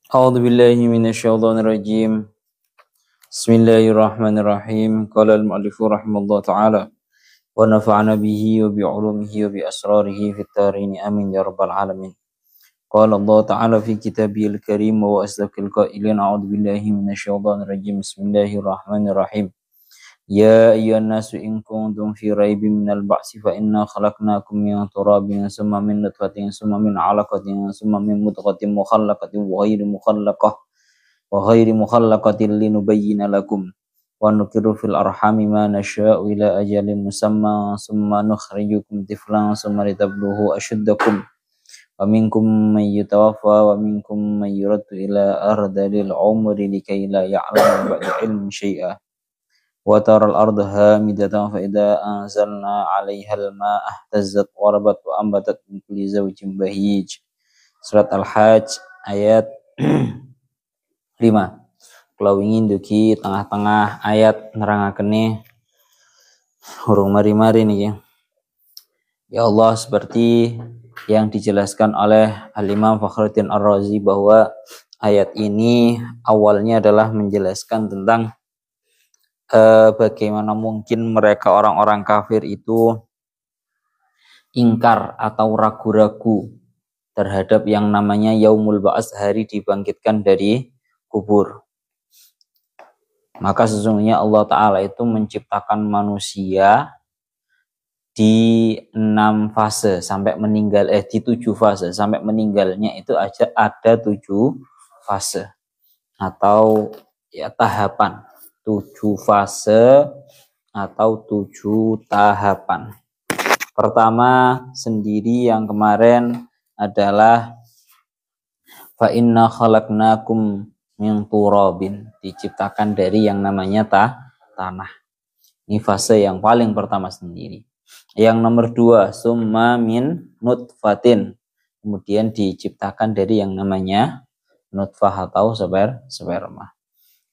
A'udzu billahi minasyaitonir rajim. Bismillahirrahmanirrahim. Qala al-mu'allif rahimallahu ta'ala wa nafa'ana bihi wa bi 'ulumihi wa bi asrarihi fid dharain amin ya rabbal alamin. Qala Allah ta'ala fi kitabihil karim wa asdaqil qailin a'udzu billahi minasyaitonir rajim. Bismillahirrahmanirrahim. Ya ayyuhan nasu in kuntum fi raibin minal ba'si fa inna khalaqnakum min turabin summa min nutfatin summa min 'alaqatin summa min mudghatin mukhallaqatin wa ghairi mukhallaqatin linubayyana lakum wa nuqiru fil arhami ma nasha'u ila ajalin musamma summa nukhrijukum tiflan summa litabluhu ashuddakum wa minkum man yatawaffa wa minkum man yuraddu ila ardalil umri likay la ya'lamu ba'da ilmin syai'a wa taral arda hamidatan fa idza anzalna 'alaiha al-ma'a ihtazzat wa rabat wa ambatat min kulli zawjin bahij. Surat Al-Hajj ayat 5. Kalau ingin duki tengah-tengah ayat nerangakene hurung mari-mari nih ya. Ya Allah, seperti yang dijelaskan oleh Al-Imam Fakhruddin Ar-Razi bahwa ayat ini awalnya adalah menjelaskan tentang bagaimana mungkin mereka orang-orang kafir itu ingkar atau ragu-ragu terhadap yang namanya Yaumul Ba'ats, hari dibangkitkan dari kubur. Maka sesungguhnya Allah Ta'ala itu menciptakan manusia di 6 fase sampai meninggal, di 7 fase sampai meninggalnya itu aja ada 7 fase atau ya tahapan. 7 fase atau 7 tahapan. Pertama sendiri yang kemarin adalah fa inna khalaqnakum min turabin, diciptakan dari yang namanya tanah. Ini fase yang paling pertama sendiri. Yang nomor 2 summa min nutfatin, kemudian diciptakan dari yang namanya nutfah atau sperma.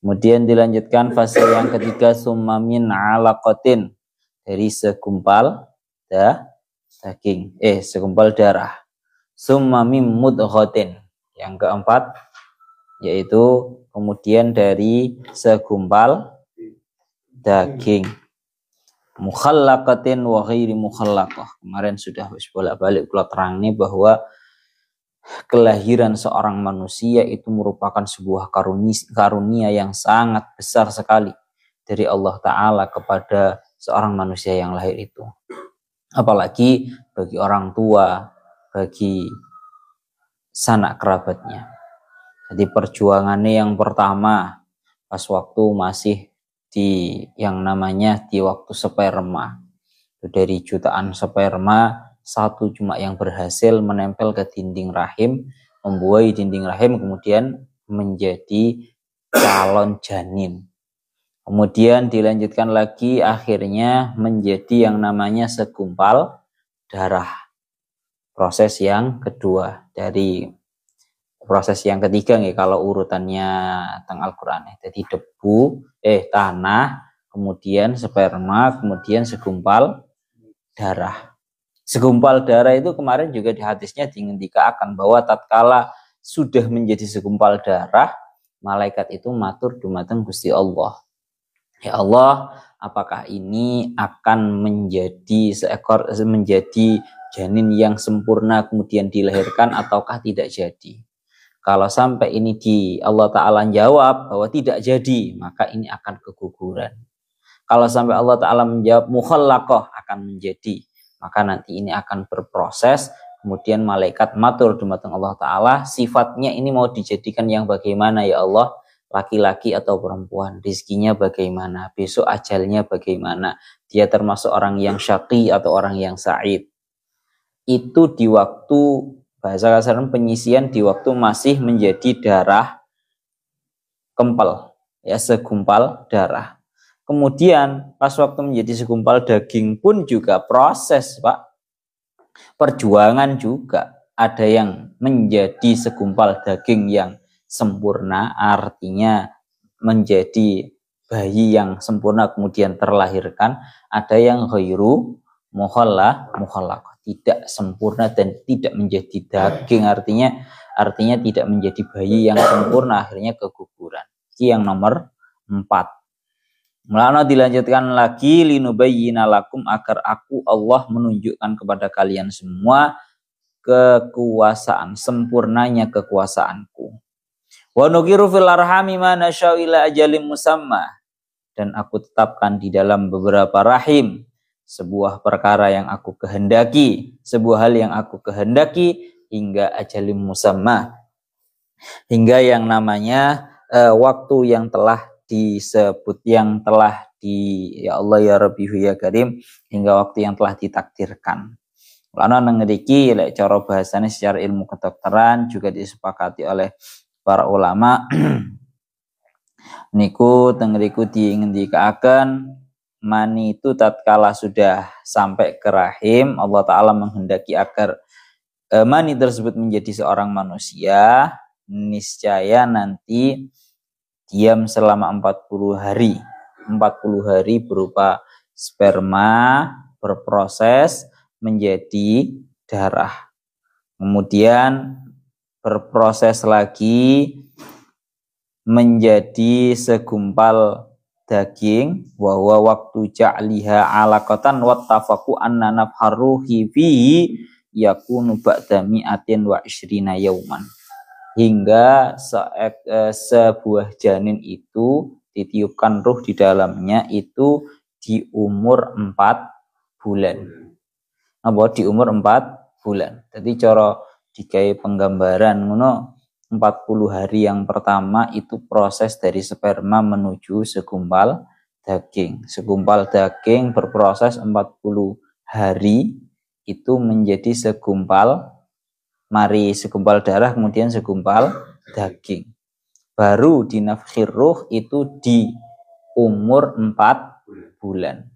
Kemudian dilanjutkan fase yang ketiga summa min 'alaqatin, dari segumpal daging, segumpal darah. Summa min mudghatin, yang keempat yaitu kemudian dari segumpal daging. Mukhallaqatin wa ghairi mukhallaqah. Kemarin sudah bolak-balik kula terangnya bahwa kelahiran seorang manusia itu merupakan sebuah karunia yang sangat besar sekali dari Allah Ta'ala kepada seorang manusia yang lahir itu. Apalagi bagi orang tua, bagi sanak kerabatnya. Jadi perjuangannya yang pertama pas waktu masih di yang namanya di waktu sperma. Dari jutaan sperma, satu cuma yang berhasil menempel ke dinding rahim, membuai dinding rahim, kemudian menjadi calon janin. Kemudian dilanjutkan lagi akhirnya menjadi yang namanya segumpal darah. Proses yang kedua. Dari proses yang ketiga nih kalau urutannya teng Al-Qur'an. Jadi debu, tanah, kemudian sperma, kemudian segumpal darah. Segumpal darah itu kemarin juga di hadisnya dingendikakan bahwa tatkala sudah menjadi segumpal darah, malaikat itu matur dumateng Gusti Allah. Ya Allah, apakah ini akan menjadi menjadi janin yang sempurna kemudian dilahirkan ataukah tidak jadi? Kalau sampai ini Allah Ta'ala jawab bahwa tidak jadi, maka ini akan keguguran. Kalau sampai Allah Ta'ala menjawab mukhallaqah, akan menjadi, maka nanti ini akan berproses. Kemudian malaikat matur dumateng Allah Ta'ala, sifatnya ini mau dijadikan yang bagaimana ya Allah? Laki-laki atau perempuan, rizkinya bagaimana, besok ajalnya bagaimana, dia termasuk orang yang syaqi atau orang yang sa'id. Itu di waktu, bahasa kasarnya penyisian, di waktu masih menjadi darah kempel, ya segumpal darah. Kemudian pas waktu menjadi segumpal daging pun juga proses, Pak. Perjuangan juga. Ada yang menjadi segumpal daging yang sempurna, artinya menjadi bayi yang sempurna kemudian terlahirkan. Ada yang ghairu mukhallaqah, tidak sempurna dan tidak menjadi daging, artinya artinya tidak menjadi bayi yang sempurna, akhirnya keguguran. Ini yang nomor 4. Mulanya dilanjutkan lagi, linubayyina lakum, agar aku Allah menunjukkan kepada kalian semua kekuasaan, sempurnanya kekuasaanku. Wa nuqiru fil arhami ma nasya'u ila ajalin musamma, dan aku tetapkan di dalam beberapa rahim sebuah perkara yang aku kehendaki, sebuah hal yang aku kehendaki hingga ajalin musamma, hingga yang namanya waktu yang telah disebut, yang telah ya Allah ya Rabbi ya Karim, hingga waktu yang telah ditakdirkan. Karena ngeriki lek cara bahasanya secara ilmu kedokteran juga disepakati oleh para ulama. Niku tengeriku diingendikaken mani itu tatkala sudah sampai ke rahim, Allah Ta'ala menghendaki agar mani tersebut menjadi seorang manusia, niscaya nanti diam selama 40 hari. 40 hari berupa sperma berproses menjadi darah. Kemudian berproses lagi menjadi segumpal daging, wa waktu ja'liha alaqatan wattafaqu anna nafharuhi fihi yakunu ba'da mi'atin wa ishrina yauman. Hingga sebuah janin itu ditiupkan ruh di dalamnya itu di umur 4 bulan. Apa di umur 4 bulan. Jadi cara digawe penggambaran ngono, 40 hari yang pertama itu proses dari sperma menuju segumpal daging. Segumpal daging berproses 40 hari itu menjadi segumpal, mari segumpal darah, kemudian segumpal daging. Baru dinafkhir ruh itu di umur 4 bulan.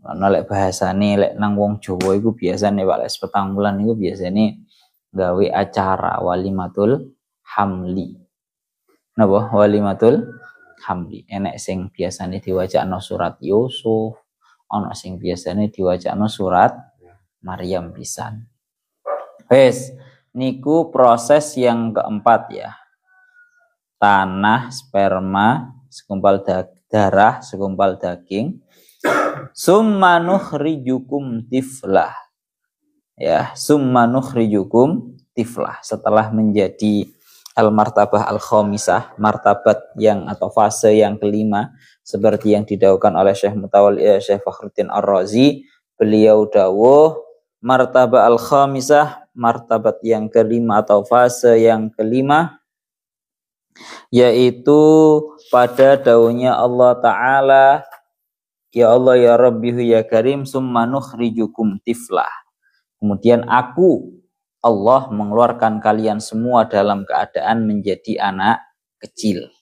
Ana lek bahasane lek nang wong Jawa iku biasane Pak, lek petang bulan iku biasane gawe acara walimatul hamli. Napa walimatul hamli? Enek sing biasane diwacakno surat Yusuf, ana sing biasane diwacakno surat Maryam pisan. Wes, niku proses yang keempat ya. Tanah, sperma, segumpal darah, segumpal daging. Summa nukhrijukum tiflah. Ya, summa nukhrijukum tiflah. Setelah menjadi al-martabah al-khamisah, martabat yang atau fase yang kelima, seperti yang didawuhkan oleh Syekh Mutawalli, Syekh Fakhruddin Ar-Razi, beliau dawuh martabah al-khamisah, martabat yang kelima atau fase yang kelima, yaitu pada dawuhnya Allah Ta'ala, ya Allah ya Rabbi ya Karim, summa nukhrijukum tiflah. Kemudian aku, Allah, mengeluarkan kalian semua dalam keadaan menjadi anak kecil,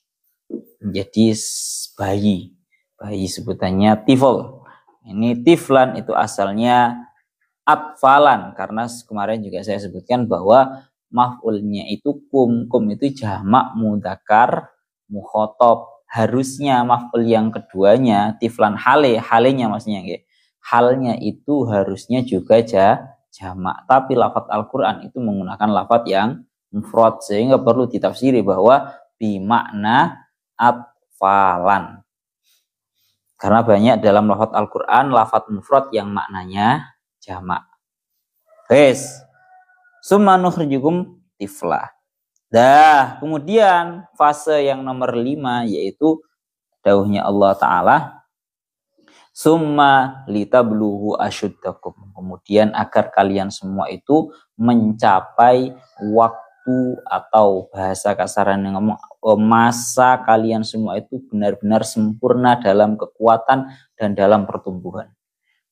menjadi bayi. Bayi sebutannya tifl. Ini tiflan itu asalnya atfalan, karena kemarin juga saya sebutkan bahwa maf'ulnya itu kum itu jamak mudzakkar mukhatab. Harusnya maf'ul yang keduanya tiflan halenya maksudnya nggih. Halnya itu harusnya juga jamak, tapi lafaz Al-Qur'an itu menggunakan lafaz yang mufrad, sehingga perlu ditafsiri bahwa bimakna atfalan. Karena banyak dalam lafaz Al-Qur'an lafaz mufrad yang maknanya jamak. Wes, summa nukhrijukum tiflah. Dah, kemudian fase yang nomor 5 yaitu dawuhnya Allah Ta'ala, summa litabluhu asyuddakum. Kemudian agar kalian semua itu mencapai waktu, atau bahasa kasaran yang ngomong masa kalian semua itu benar-benar sempurna dalam kekuatan dan dalam pertumbuhan.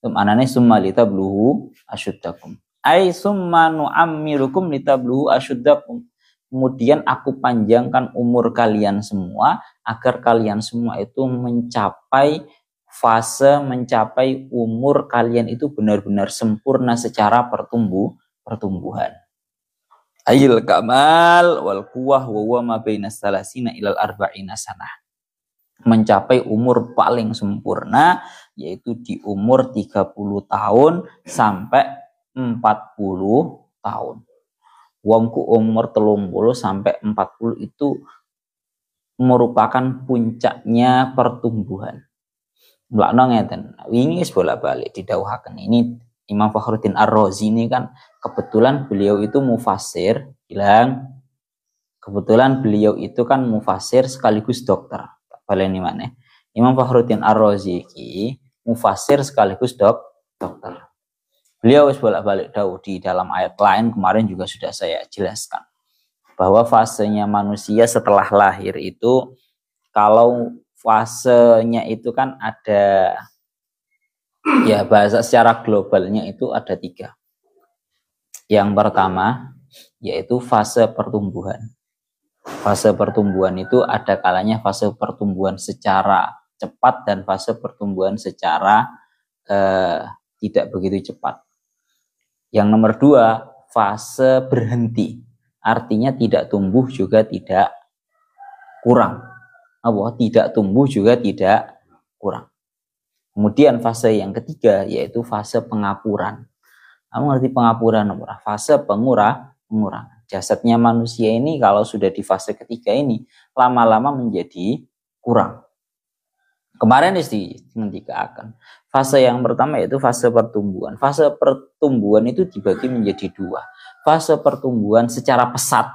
Itu maknanya summa litabluhu asyuddakum. Ai summa nu'ammirukum litabluhu asyuddakum. Kemudian aku panjangkan umur kalian semua agar kalian semua itu mencapai fase, mencapai umur kalian itu benar-benar sempurna secara pertumbuhan. Ayil kamal wal quwwah wa huwa ma bainas salasina ilal arba'ina sanah. Mencapai umur paling sempurna yaitu di umur 30 tahun sampai 40 tahun. Wongku umur 30 sampai 40 itu merupakan puncaknya pertumbuhan. Mlakno ngeten. Wingi wis bolak-balik didhawuhaken. Ini Imam Fakhruddin Ar-Razi ini kan kebetulan beliau itu mufasir, kebetulan beliau itu kan mufasir sekaligus dokter. Baleni maneh. Imam Fakhruddin Ar-Razi iki mufasir sekaligus dokter. Beliau wis bolak-balik dawuh di dalam ayat lain kemarin juga sudah saya jelaskan bahwa fasenya manusia setelah lahir itu, kalau fasenya itu kan ada, ya bahasa secara globalnya itu ada 3. Yang pertama yaitu fase pertumbuhan. Fase pertumbuhan itu ada kalanya fase pertumbuhan secara cepat dan fase pertumbuhan secara tidak begitu cepat. Yang nomor 2, fase berhenti. Artinya tidak tumbuh juga tidak kurang. Tidak tumbuh juga tidak kurang. Kemudian fase yang ketiga yaitu fase pengapuran. Kamu ngerti pengapuran apa? Fase pengurangan. Jasadnya manusia ini kalau sudah di fase ketiga ini lama-lama menjadi kurang. Kemarin dihentikan. Fase yang pertama yaitu fase pertumbuhan. Fase pertumbuhan itu dibagi menjadi 2. Fase pertumbuhan secara pesat.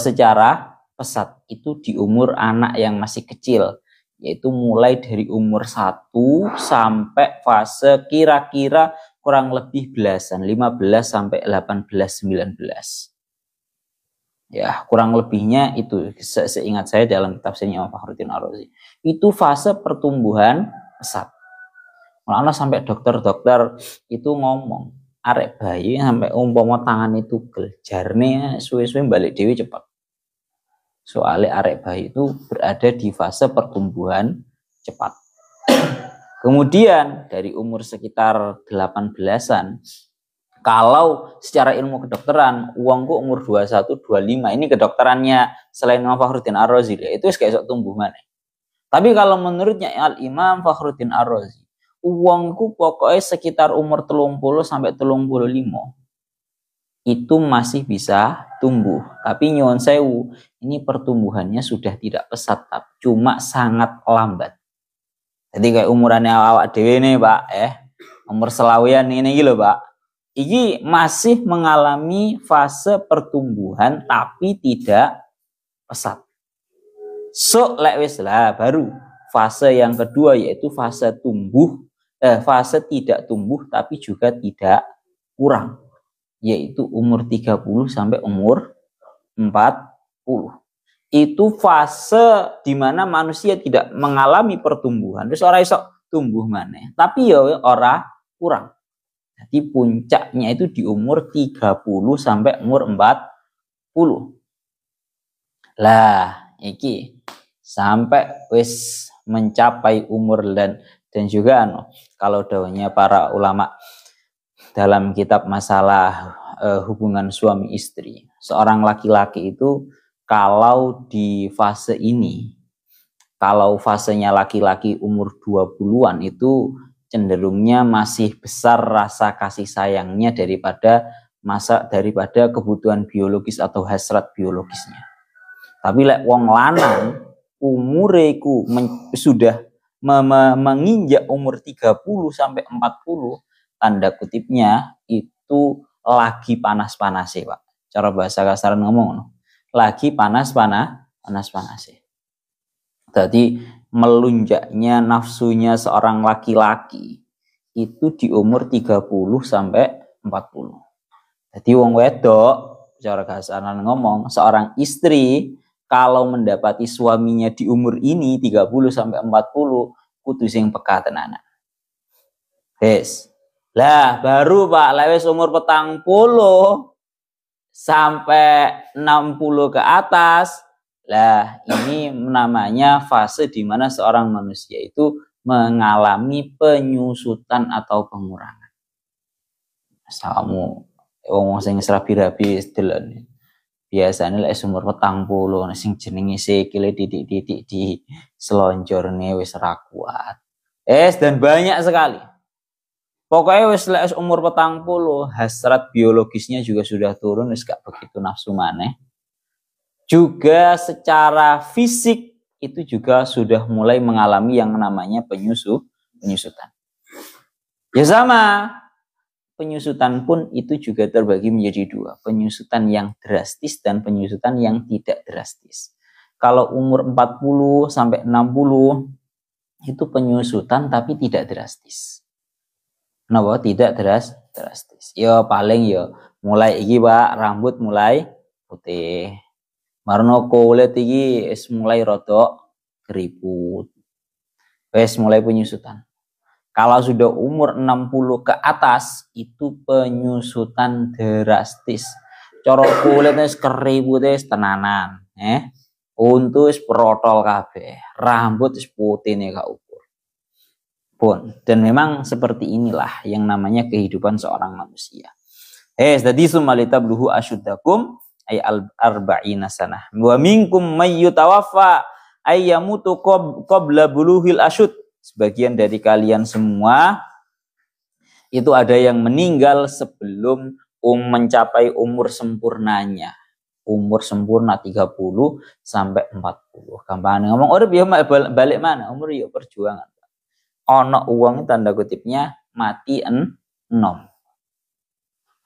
Secara pesat itu di umur anak yang masih kecil, yaitu mulai dari umur 1 sampai fase kira-kira kurang lebih belasan, 15 sampai 18, 19. Ya, kurang lebihnya itu seingat saya dalam kitab Imam Fakhruddin Ar-Razi. Itu fase pertumbuhan pesat. Malah sampai dokter-dokter itu ngomong, arek bayi sampai umpama tangan itu jarne suwe-suwe balik dewi cepat. Soalnya arek bayi itu berada di fase pertumbuhan cepat. Kemudian dari umur sekitar 18-an, kalau secara ilmu kedokteran, uangku umur 21, 25, ini kedokterannya selain Imam Fakhruddin Ar-Razi, itu kayak sok tumbuh mana. Tapi kalau menurutnya Al-Imam Fakhruddin Ar-Razi, uangku pokoknya sekitar umur 30 sampai 35 itu masih bisa tumbuh. Tapi nyuwun sewu, ini pertumbuhannya sudah tidak pesat, cuma sangat lambat. Jadi kayak umurannya awak dewe nih Pak, umur selawian ini gitu Pak. Ini masih mengalami fase pertumbuhan tapi tidak pesat. Lek wis lah baru fase yang kedua yaitu fase tumbuh, fase tidak tumbuh tapi juga tidak kurang, yaitu umur 30 sampai umur 40. Itu fase di mana manusia tidak mengalami pertumbuhan. Terus ora iso tumbuh maneh, tapi ya ora kurang. Jadi puncaknya itu di umur 30 sampai umur 40. Lah, iki sampai wis mencapai umur dan juga kalau dawuhnya para ulama dalam kitab masalah hubungan suami istri, seorang laki-laki itu kalau di fase ini, kalau fasenya laki-laki umur 20-an itu cenderungnya masih besar rasa kasih sayangnya daripada kebutuhan biologis atau hasrat biologisnya. Tapi lek wong lanang umureku sudah menginjak umur 30 sampai 40, tanda kutipnya itu lagi panas-panasnya, Pak. Cara bahasa kasar ngomong, lagi panas-panasnya. Jadi melunjaknya nafsunya seorang laki-laki itu di umur 30 sampai 40. Jadi wong wedok, cara kasaran ngomong, seorang istri kalau mendapati suaminya di umur ini 30 sampai 40, kudu sing peka tenanan. Lah baru Pak lewes umur 40 sampai 60 ke atas. Lah ini namanya fase di mana seorang manusia itu mengalami penyusutan atau pengurangan. Samu wong sing rabi-rabi delon. Biasanya lek umur 40 sing jenenge sikile titik-titik di selonjorne wis ra kuat. Dan banyak sekali. Pokoknya wis lek umur 40, hasrat biologisnya juga sudah turun, wis gak begitu nafsu maneh. Juga secara fisik itu juga sudah mulai mengalami yang namanya penyusutan. Ya sama, penyusutan pun itu juga terbagi menjadi dua. Penyusutan yang drastis dan penyusutan yang tidak drastis. Kalau umur 40 sampai 60 itu penyusutan tapi tidak drastis. Kenapa tidak drastis? Ya paling ya mulai iki Pak, rambut mulai putih. Marno kulit iki mulai rodok keriput. Wes mulai penyusutan. Kalau sudah umur 60 ke atas itu penyusutan drastis. Coro kulit wis keriput wis tenanan, untu wis protol kabeh, rambut wis putih nih gak ukur. Pun dan memang seperti inilah yang namanya kehidupan seorang manusia. Jadi sumalita bluhu asyuddakum ay arba'ina sanah. Wa minkum may yutawaffa ay yamutu qabla buluhil asyud. Sebagian dari kalian semua itu ada yang meninggal sebelum mencapai umur sempurnanya. Umur sempurna 30 sampai 40. Gampang ngomong urip ya balik mana? Umur ya perjuangan. Ono uang tanda kutipnya mati enom.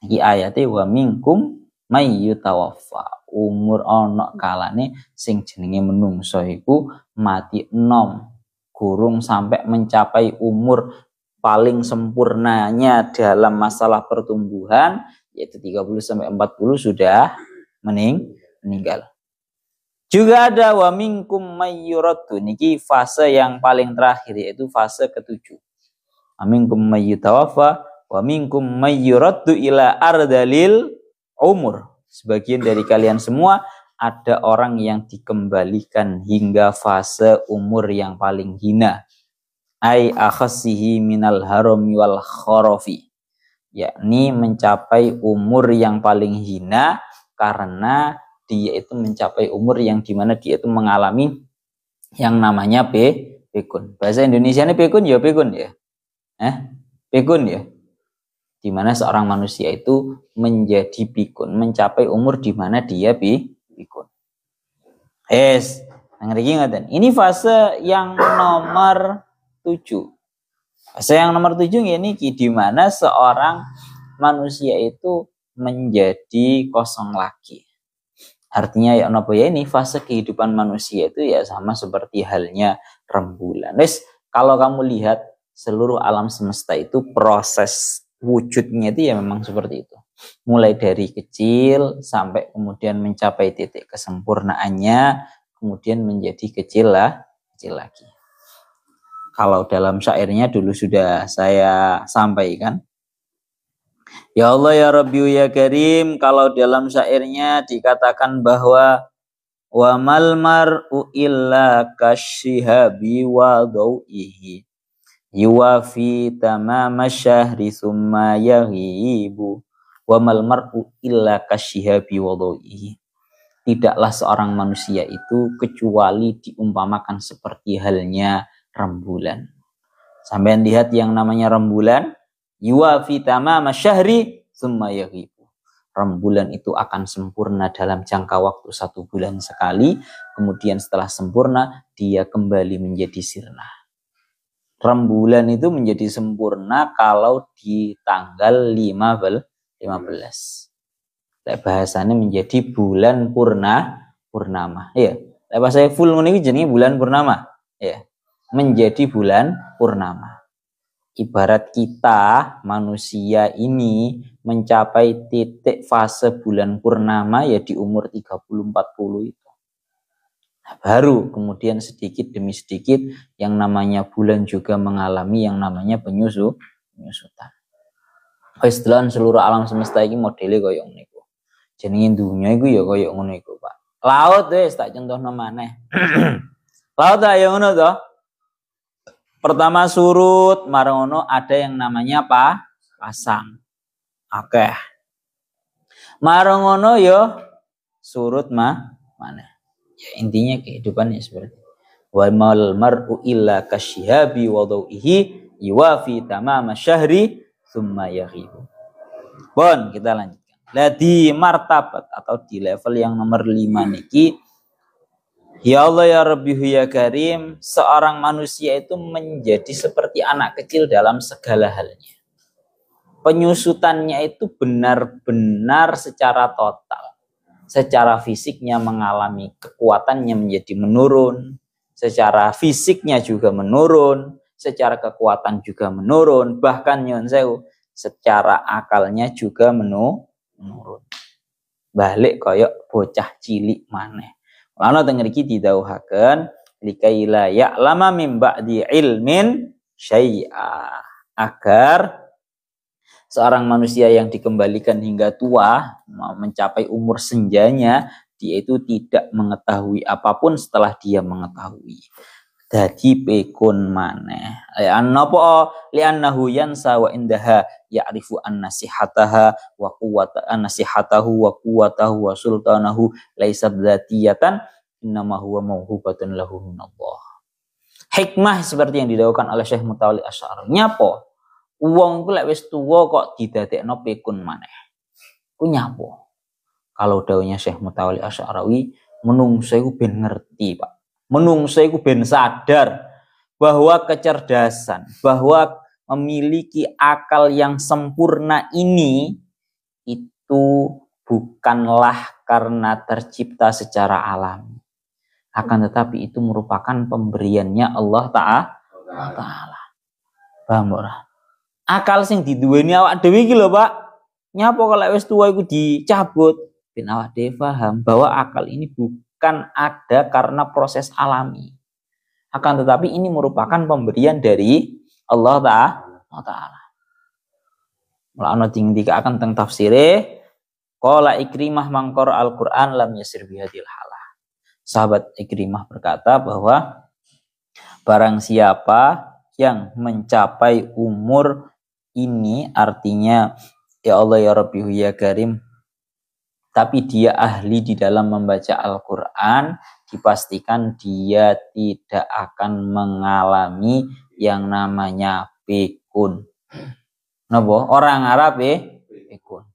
Iki ayate wa minkum may yutawaffa. Umur ono kalane sing jenenge menungso iku mati enom. Kurung sampai mencapai umur paling sempurnanya dalam masalah pertumbuhan yaitu 30 sampai 40 sudah meninggal. Juga ada wa minkum mayyuraddu, niki fase yang paling terakhir yaitu fase ketujuh. Wa minkum mayyutawaffa wa minkum mayyuraddu ila ardalil umur. Sebagian dari kalian semua ada orang yang dikembalikan hingga fase umur yang paling hina. Ai akhassihi minal harami wal kharafi. Yakni mencapai umur yang paling hina karena dia itu mencapai umur yang dimana dia itu mengalami yang namanya pikun. Bahasa Indonesia ini pikun ya pikun ya. Pikun ya. Dimana seorang manusia itu menjadi pikun, mencapai umur dimana dia pikun. Ini fase yang nomor 7. Fase yang nomor 7 ini dimana seorang manusia itu menjadi kosong lagi. Artinya ya nopo ya ini fase kehidupan manusia itu ya sama seperti halnya rembulan. Kalau kamu lihat seluruh alam semesta itu proses wujudnya itu ya memang seperti itu. Mulai dari kecil sampai kemudian mencapai titik kesempurnaannya, kemudian menjadi kecil lagi. Kalau dalam syairnya dulu sudah saya sampaikan. Ya Allah ya Rabbi ya Karim, kalau dalam syairnya dikatakan bahwa wa mal mar'u illa kasyihabi wa dawihi yuwafi tamama syahri summa yaghibu wa mal mar'u illa kasyihabi wa dawihi. Tidaklah seorang manusia itu kecuali diumpamakan seperti halnya rembulan. Sampai lihat yang namanya rembulan, yuwafi tamama syahri summa yaghibu. Rembulan itu akan sempurna dalam jangka waktu 1 bulan sekali, kemudian setelah sempurna dia kembali menjadi sirna. Rembulan itu menjadi sempurna kalau di tanggal 15. Bahasanya menjadi bulan purnama. Ya, bahasa full ini jenenge bulan purnama. Ya, menjadi bulan purnama. Ibarat kita manusia ini mencapai titik fase bulan purnama ya di umur 30-40 itu. Nah, baru kemudian sedikit demi sedikit yang namanya bulan juga mengalami yang namanya penyusutan. Setelah seluruh alam semesta ini modelnya koyo niku. Jenenge dunya iku ya koyo ngono iku, Pak. Laut wis tak contohno maneh. Laut ayo ngono to. Pertama surut, marono ada yang namanya pasang. Akeh. Marono yo surut mana? Ya intinya kehidupannya seperti itu. Wa mal mar'u illa kasyihabi wa dawihi yuwafi tamama syahri tsumma yaghibu. Bon, kita lanjutkan. Lah di martabat atau di level yang nomor 5 niki, ya Allah ya Rabbi ya Karim, seorang manusia itu menjadi seperti anak kecil dalam segala halnya. Penyusutannya itu benar-benar secara total. Secara fisiknya mengalami kekuatannya menjadi menurun, secara fisiknya juga menurun, secara kekuatan juga menurun, bahkan nyun sewu secara akalnya juga menurun. Balik koyok bocah cilik maneh. Ana teng mriki didhawuhaken likaila ya'lama mim ba'di ilmin syai'a, agar seorang manusia yang dikembalikan hingga tua, mencapai umur senjanya, dia itu tidak mengetahui apapun setelah dia mengetahui. Dadi pekun maneh. Napa li'annahu yansa wa indaha ya'rifu an-nasihataha wa quwwata an-nasihatahu wa quwwatahu wa sultanahu laisa dzatiyatan innama huwa mauhubatun lahu minallah. Hikmah seperti yang didhawuhkan oleh Syekh Mutawalli Asy'ari. Nyapa? Wong ku lek wis tuwa kok didadekno pekun maneh. Ku nyapa? Kalau dawuhnya Syekh Mutawalli Asy'ari, menungso iku ben ngerti, Pak. Menungso iku ben sadar bahwa kecerdasan, bahwa memiliki akal yang sempurna ini itu bukanlah karena tercipta secara alami. Akan tetapi itu merupakan pemberiannya Allah Ta'ala. Paham ora? Akal sing diduweni awak dhewe iki lho, Pak. Nyapa kalau wis tuwa iku dicabut, ben awak dhewe paham bahwa akal ini bukan ada karena proses alami. Akan tetapi ini merupakan pemberian dari Allah Ta'ala. Mulane tinggi akan teng tafsire qala Ikrimah mangkor Al-Qur'an lam yasir bihadil halah. Sahabat Ikrimah berkata bahwa barang siapa yang mencapai umur ini, artinya ya Allah ya Rabbi ya Karim, tapi dia ahli di dalam membaca Al-Quran, dipastikan dia tidak akan mengalami yang namanya pikun. Napa? Orang Arab pikun.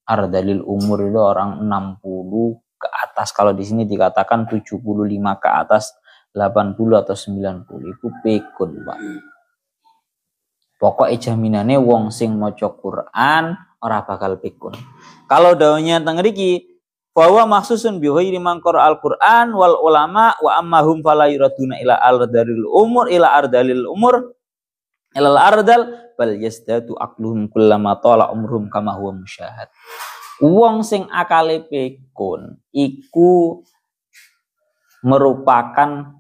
Ardalil umur itu orang 60 ke atas. Kalau di sini dikatakan 75 ke atas, 80 atau 90 itu pikun, Pak. Pokoknya jaminannya wong sing maca Quran ora bakal pikun. Kalau daunnya teng mriki bahwa maksusun bi ghairi mangkor Al-Qur'an wal ulama wa ammahum fala yuraduna ila ardalil umur ila ardalil umur ila ardal bal yasdatu aqluhum kullama tala umruhum kama huwa musyahad. Wong sing akale pikun iku merupakan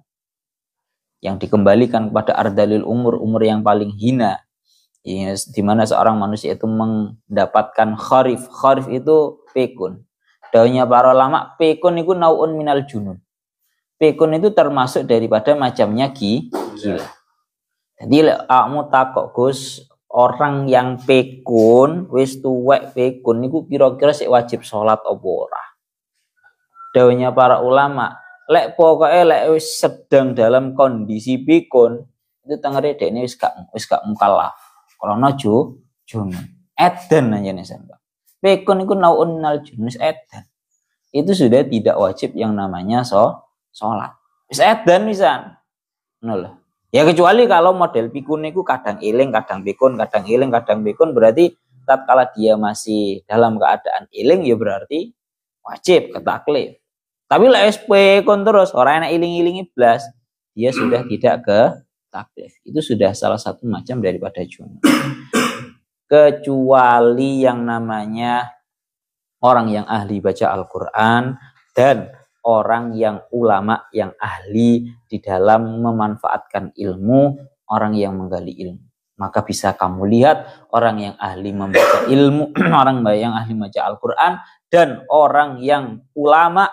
yang dikembalikan kepada ardalil umur, umur yang paling hina. Di mana seorang manusia itu mendapatkan kharif. Kharif itu pekun. Daunnya para ulama, pekun itu naun minal junun. Pekun itu termasuk daripada macamnya gila. Jadi kamu takok Gus, orang yang pekun, wis tuwek pekun niku kira-kira sik wajib salat apa ora? Daunnya para ulama, lek pokoknya lek wis sedang dalam kondisi pekun, itu tengere dekne wis gak mukallaf. Karena junun edan aja nih sampai. Pekun itu naun minal junun edan. Itu sudah tidak wajib yang namanya sholat. Wis edan bisa. Nol. Ya kecuali kalau model pikun itu kadang eling, kadang pikun, kadang eling, kadang pikun, berarti tatkala dia masih dalam keadaan eling ya berarti wajib ketaklif. Tapi lah pikun terus orang enak eling-eling blas, dia sudah tidak ke taklif. Itu sudah salah satu macam daripada junun. Kecuali yang namanya orang yang ahli baca Al-Quran dan orang yang ulama yang ahli di dalam memanfaatkan ilmu, orang yang menggali ilmu. Maka bisa kamu lihat orang yang ahli membaca ilmu, orang yang ahli membaca Al-Quran, dan orang yang ulama,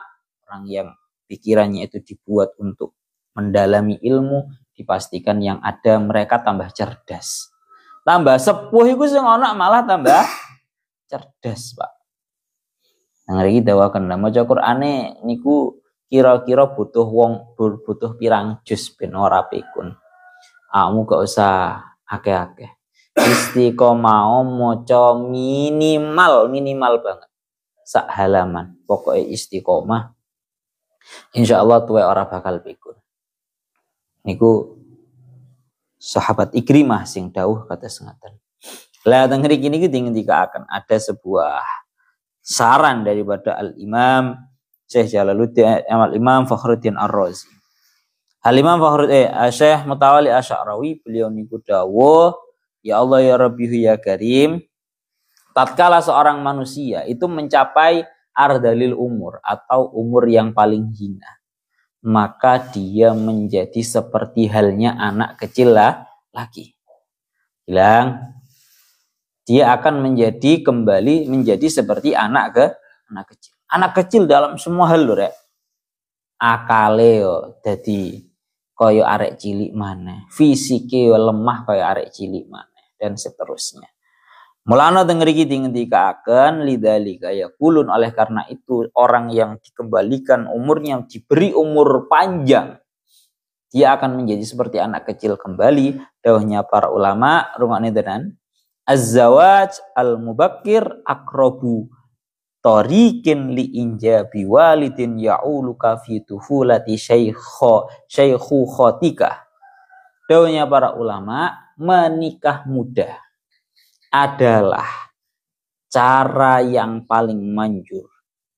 orang yang pikirannya itu dibuat untuk mendalami ilmu, dipastikan yang ada mereka tambah cerdas. Tambah sepuh itu sing ana malah tambah cerdas, Pak. Nang iki dawaken maca Qur'ane niku kira-kira butuh pirang juz ben ora pikun. Kamu gak usah akeh-akeh. Istiqomah maca minimal banget sak halaman. Pokoknya istiqomah insyaallah tuwe ora bakal pikun. Niku sahabat Ikrimah sing dawuh kados ngaten. Lah teng mriki niki dingendikaken ada sebuah saran daripada Al-Imam Syekh Jalaluddin Al-Imam Fakhruddin Ar-Razi. Al-Imam Fakhruddin Syekh Mutawalli Asy'arawi beliau niku dawuh, ya Allah ya Rabbi ya Karim, tatkala seorang manusia itu mencapai ardalil umur atau umur yang paling hina, maka dia menjadi seperti halnya anak kecil lagi. Bilang dia akan kembali menjadi seperti anak kecil. Anak kecil dalam semua hal lho rek. Akale yo dadi kaya arek cilik maneh, fisike yo lemah kaya arek cilik maneh dan seterusnya. Mulana teng mriki dingendikaken lidzalika yaqulun, oleh karena itu orang yang dikembalikan umurnya, diberi umur panjang, dia akan menjadi seperti anak kecil kembali. Dawuhnya para ulama, rungokne tenan, az-zawaj al-mubakkir aqrabu tariqin li injabi walidin ya'uluka fi tufulati syaikhukatika. Dawuhnya para ulama, menikah muda adalah cara yang paling manjur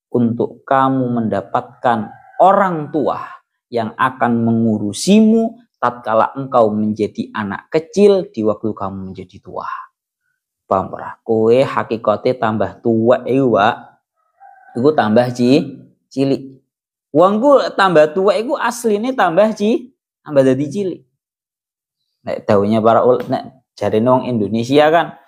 untuk kamu mendapatkan orang tua yang akan mengurusimu tatkala engkau menjadi anak kecil di waktu kamu menjadi tua. Paham ora? Kowe hakikate tambah tua iku, Pak. Iku tambah cilik. Wongku tambah tua iku asline tambah dadi cilik. Nek dawuhnya para ulama, jarene wong Indonesia kan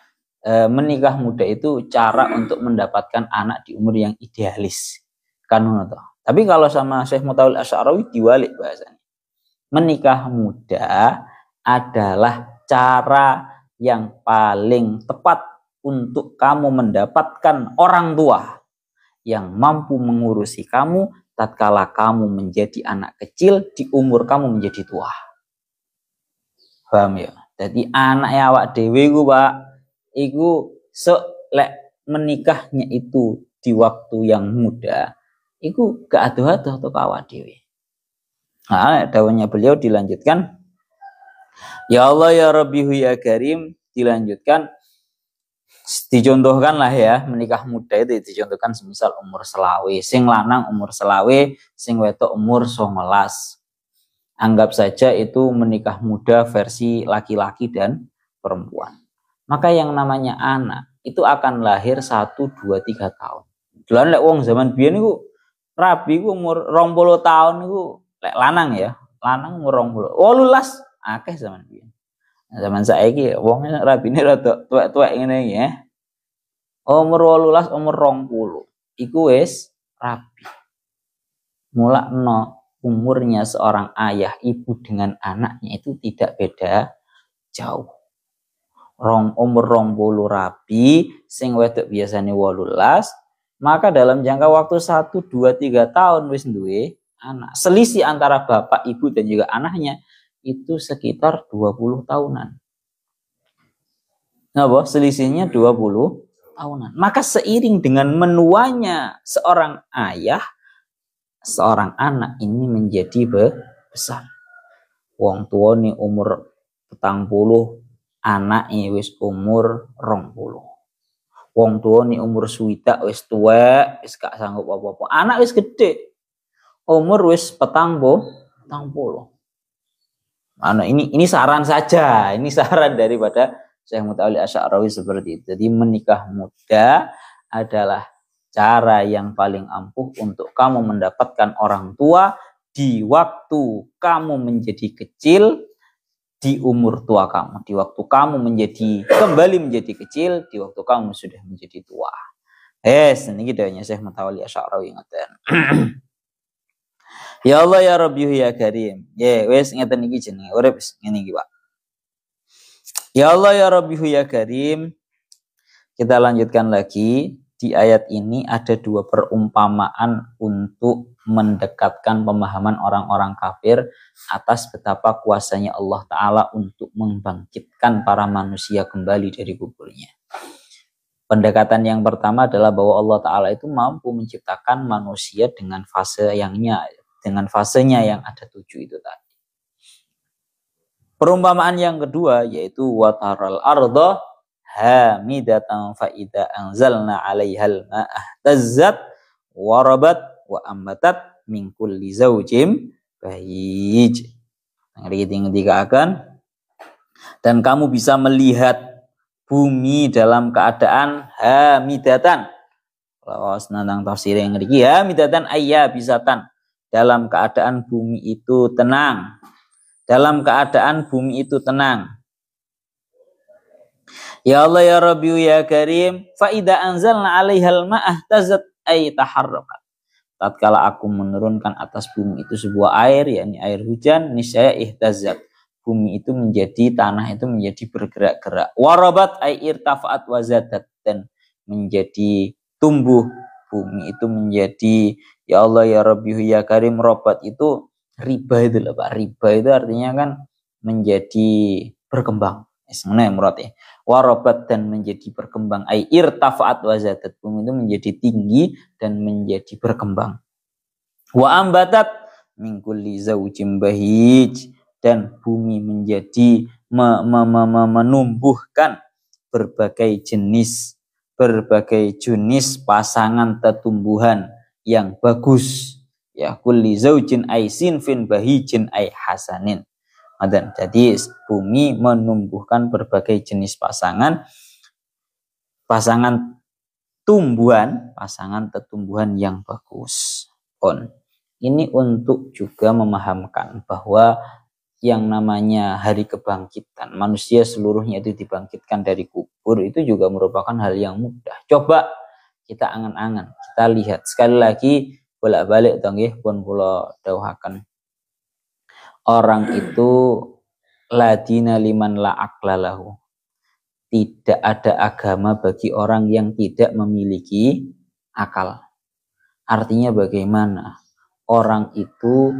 menikah muda itu cara untuk mendapatkan anak di umur yang idealis. Kan ngono toh. Tapi kalau sama Syekh Mutawalli Asy'arawi diwalik bahasanya. Menikah muda adalah cara yang paling tepat untuk kamu mendapatkan orang tua yang mampu mengurusi kamu tatkala kamu menjadi anak kecil di umur kamu menjadi tua. Paham ya? Jadi anak awak dhewe iku, Pak, iku lek menikahnya itu di waktu yang muda, iku gak adoh-adoh to awak dhewe. Nah, dawuhnya beliau dilanjutkan, ya Allah ya Rabbi ya Karim, dilanjutkan, dicontohkan lah ya, menikah muda itu dicontohkan semisal umur selawe, sing lanang umur selawe, sing wedok umur 19. Anggap saja itu menikah muda versi laki-laki dan perempuan. Maka yang namanya anak itu akan lahir 1, 2, 3 tahun. Dolan lek wong zaman biyen niku rabi ku umur 20 tahun niku lek lanang ya, lanang umur 20. 18 akeh zaman biyen. Nah, zaman saiki wong rabine rada tuwek-tuwek ngene iki ya. Umur 18, umur 20 iku wis rabi. Mulakno umurnya seorang ayah ibu dengan anaknya itu tidak beda jauh. Umur 20 rabi, sing wedok biasanya 18, maka dalam jangka waktu 1, 2, 3 tahun wis duwe anak. Selisih antara bapak, ibu dan juga anaknya itu sekitar 20 tahunan. Napa? Selisihnya 20 tahunan. Maka seiring dengan menuanya seorang ayah, seorang anak ini menjadi besar. Wong tua nih umur 40, anak wis umur 20. Wong tua nih umur 60 wis tuwek, wis gak sanggup apa-apa. Anak wis gede, umur wis 40. Nah, ini saran saja, ini saran daripada Syekh Mutawalli Asy'arawi seperti itu. Jadi menikah muda adalah cara yang paling ampuh untuk kamu mendapatkan orang tua di waktu kamu menjadi kecil, di umur tua kamu, di waktu kamu kembali menjadi kecil, di waktu kamu sudah menjadi tua. Niki dawuhnya Syekh Mutawalli Asy'arawi ngoten. Ya Allah ya Rabbi ya Karim. Wis ngeten iki jenenge urip ngene iki, Pak. Ya Allah ya Rabbi ya Karim. Kita lanjutkan lagi. Di ayat ini ada 2 perumpamaan untuk mendekatkan pemahaman orang-orang kafir atas betapa kuasanya Allah Ta'ala untuk membangkitkan para manusia kembali dari kuburnya. Pendekatan yang pertama adalah bahwa Allah Ta'ala itu mampu menciptakan manusia dengan fasenya yang ada 7 itu tadi. Perumpamaan yang kedua yaitu wataral arda hamidatan fa idza anzalna 'alaihal ma'ah tazzat warabat wa ambatat min kulli zaujim bahij. Dan kamu bisa melihat bumi dalam keadaan hamidatan. Kalau senandang tafsir yang ngerti hamidatan ayyabisatan, dalam keadaan bumi itu tenang. Dalam keadaan bumi itu tenang. Ya Allah ya Rabbi ya Karim, fa idza anzalna 'alaihal ma'ah tazat ay taharrakat. Tatkala aku menurunkan atas bumi itu sebuah air, yakni air hujan, niscaya ihtazat. Bumi itu menjadi, tanah itu menjadi bergerak-gerak. Warabat ay irtafa'at wa zadat, dan menjadi tumbuh. Bumi itu menjadi, ya Allah ya Rabbi ya Karim, robat itu riba itu lah Pak. Riba itu artinya kan menjadi berkembang. Sebenarnya murad ya. Warabat, dan menjadi berkembang. Ay irtafa'at wa zadat. Bumi itu menjadi tinggi dan menjadi berkembang. Wa ambatat min kulli zaujim bahij, dan bumi menjadi menumbuhkan berbagai jenis pasangan tetumbuhan yang bagus. Ya kulli zaujin ay sinfin bahijin ay hasanin. Dan jadi bumi menumbuhkan berbagai jenis pasangan tetumbuhan yang bagus. Ini untuk juga memahamkan bahwa yang namanya hari kebangkitan, manusia seluruhnya itu dibangkitkan dari kubur, itu juga merupakan hal yang mudah. Coba kita angan-angan, kita lihat sekali lagi bolak-balik nggih pun kula dawuhaken. Orang itu ladina liman la aqlalahu. Tidak ada agama bagi orang yang tidak memiliki akal. Artinya bagaimana? Orang itu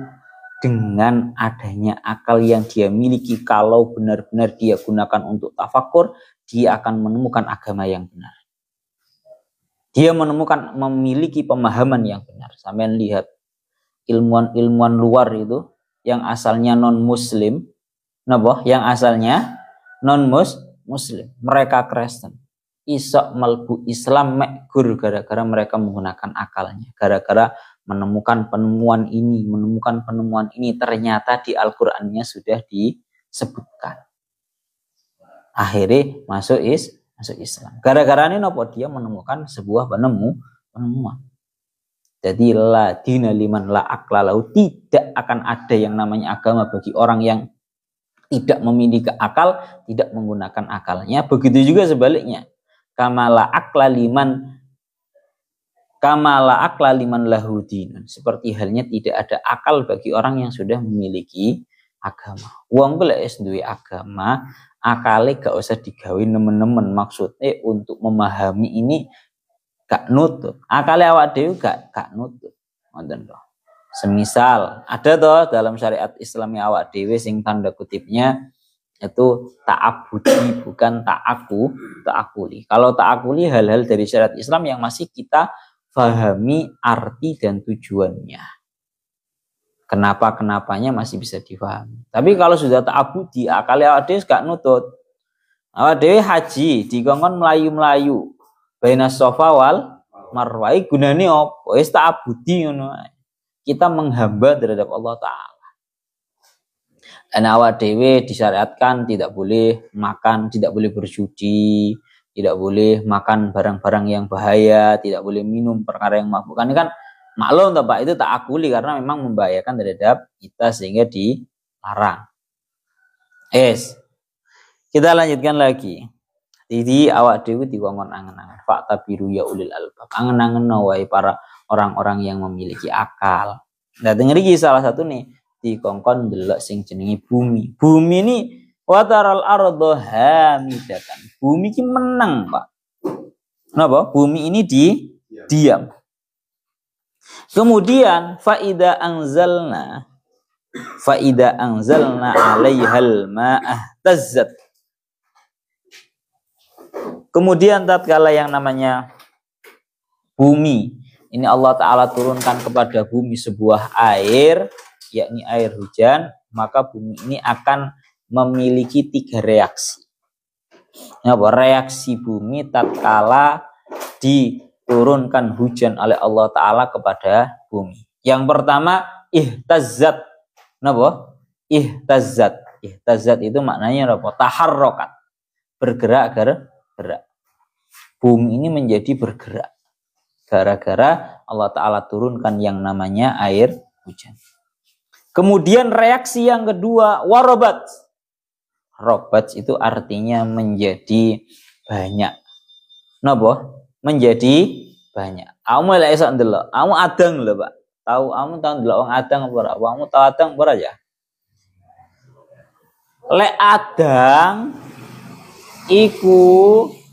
dengan adanya akal yang dia miliki, kalau benar-benar dia gunakan untuk tafakur, dia akan menemukan agama yang benar. Dia memiliki pemahaman yang benar. Sampai lihat ilmuwan luar itu yang asalnya non-muslim, yang asalnya non-muslim, mereka Kristen, isok melbu Islam mekgur gara-gara mereka menggunakan akalnya, gara-gara menemukan penemuan ini, ternyata di Al-Qur'annya sudah disebutkan. Akhirnya masuk Islam. Gara-gara ini dia menemukan sebuah penemuan. Jadi ladina liman la aqlalau, tidak akan ada yang namanya agama bagi orang yang tidak memiliki akal, tidak menggunakan akalnya. Begitu juga sebaliknya. Kamala aqla liman lahu dinun. Seperti halnya tidak ada akal bagi orang yang sudah memiliki agama. Wong golek wis duwe agama, akale gak usah digawe nemen-nemen. Maksudnya untuk memahami ini gak nutut. Akale awak dhewe gak nutut. Ngoten to. Semisal ada toh dalam syariat Islami awak dhewe sing tanda kutipnya itu ta'abudi, bukan ta'akuli. Kalau ta'akuli hal-hal dari syariat Islam yang masih kita pahami arti dan tujuannya. Kenapa-kenapanya masih bisa difahami. Tapi kalau sudah ta'abudi, akale awak dhewe gak nutut. Awak dhewe haji dikongkon melayu-melayu. Baina Safa wal Marwah gunane apa? Wis ta'abudi ngono ae. Kita menghamba terhadap Allah Ta'ala. Dan awak dewe disyariatkan tidak boleh makan, tidak boleh berjudi, tidak boleh makan barang-barang yang bahaya, tidak boleh minum perkara yang mabuk. Ini kan maklum toh Pak, itu tak akuli karena memang membahayakan terhadap kita sehingga dilarang. Kita lanjutkan lagi. Jadi awak dewe dikongkon angen-angen. Fakta biru ya ulil albab. Angen-angen wahai para orang-orang yang memiliki akal. Nah, denger iki salah satu nih dikongkon delok sing jenenge bumi. Bumi ini wataral ardo hamidatan. Bumi ini menang, Pak. Kenapa? Bumi ini diam. Kemudian faida anzalna 'alaihal ma'ah tazzat. Kemudian tatkala yang namanya bumi, ini Allah Ta'ala turunkan kepada bumi sebuah air, yakni air hujan, maka bumi ini akan memiliki 3 reaksi. Reaksi bumi tatkala diturunkan hujan oleh Allah Ta'ala kepada bumi. Yang pertama, ihtazzat. Ihtazzat itu maknanya apa? Taharrokat. Bergerak. Bumi ini menjadi bergerak gara-gara Allah Ta'ala turunkan yang namanya air hujan. Kemudian reaksi yang kedua, warobat. Robat itu artinya menjadi banyak. Menjadi banyak. Kamu lek iso ndelok, kamu adang lho, Pak. Kamu tahu ndelok wong adang apa ora? Kamu tahu adang ora ya? Lek adang iku